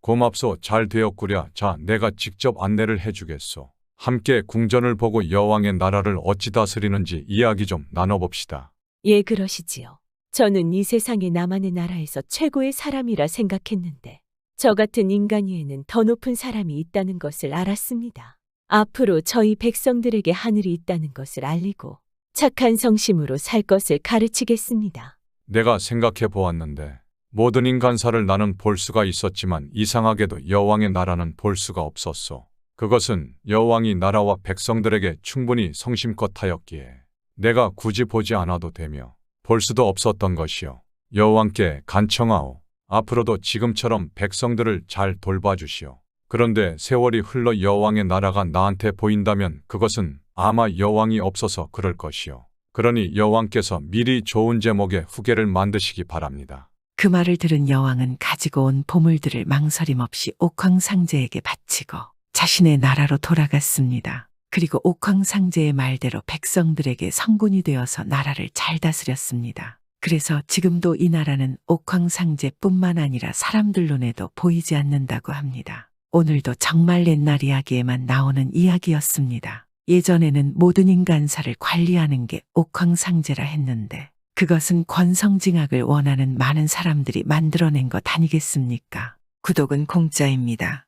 고맙소. 잘 되었구려. 자, 내가 직접 안내를 해주겠소. 함께 궁전을 보고 여왕의 나라를 어찌 다스리는지 이야기 좀 나눠봅시다. 예, 그러시지요. 저는 이 세상의 나만의 나라에서 최고의 사람이라 생각했는데 저 같은 인간 위에는 더 높은 사람이 있다는 것을 알았습니다. 앞으로 저희 백성들에게 하늘이 있다는 것을 알리고 착한 성심으로 살 것을 가르치겠습니다. 내가 생각해 보았는데 모든 인간사를 나는 볼 수가 있었지만 이상하게도 여왕의 나라는 볼 수가 없었소. 그것은 여왕이 나라와 백성들에게 충분히 성심껏 하였기에 내가 굳이 보지 않아도 되며 볼 수도 없었던 것이요. 여왕께 간청하오. 앞으로도 지금처럼 백성들을 잘 돌봐주시오. 그런데 세월이 흘러 여왕의 나라가 나한테 보인다면 그것은 아마 여왕이 없어서 그럴 것이요. 그러니 여왕께서 미리 좋은 제목의 후계를 만드시기 바랍니다. 그 말을 들은 여왕은 가지고 온 보물들을 망설임 없이 옥황상제에게 바치고 자신의 나라로 돌아갔습니다. 그리고 옥황상제의 말대로 백성들에게 성군이 되어서 나라를 잘 다스렸습니다. 그래서 지금도 이 나라는 옥황상제뿐만 아니라 사람들 눈에도 보이지 않는다고 합니다. 오늘도 정말 옛날 이야기에만 나오는 이야기였습니다. 예전에는 모든 인간사를 관리하는 게 옥황상제라 했는데 그것은 권성징악을 원하는 많은 사람들이 만들어낸 것 아니겠습니까? 구독은 공짜입니다.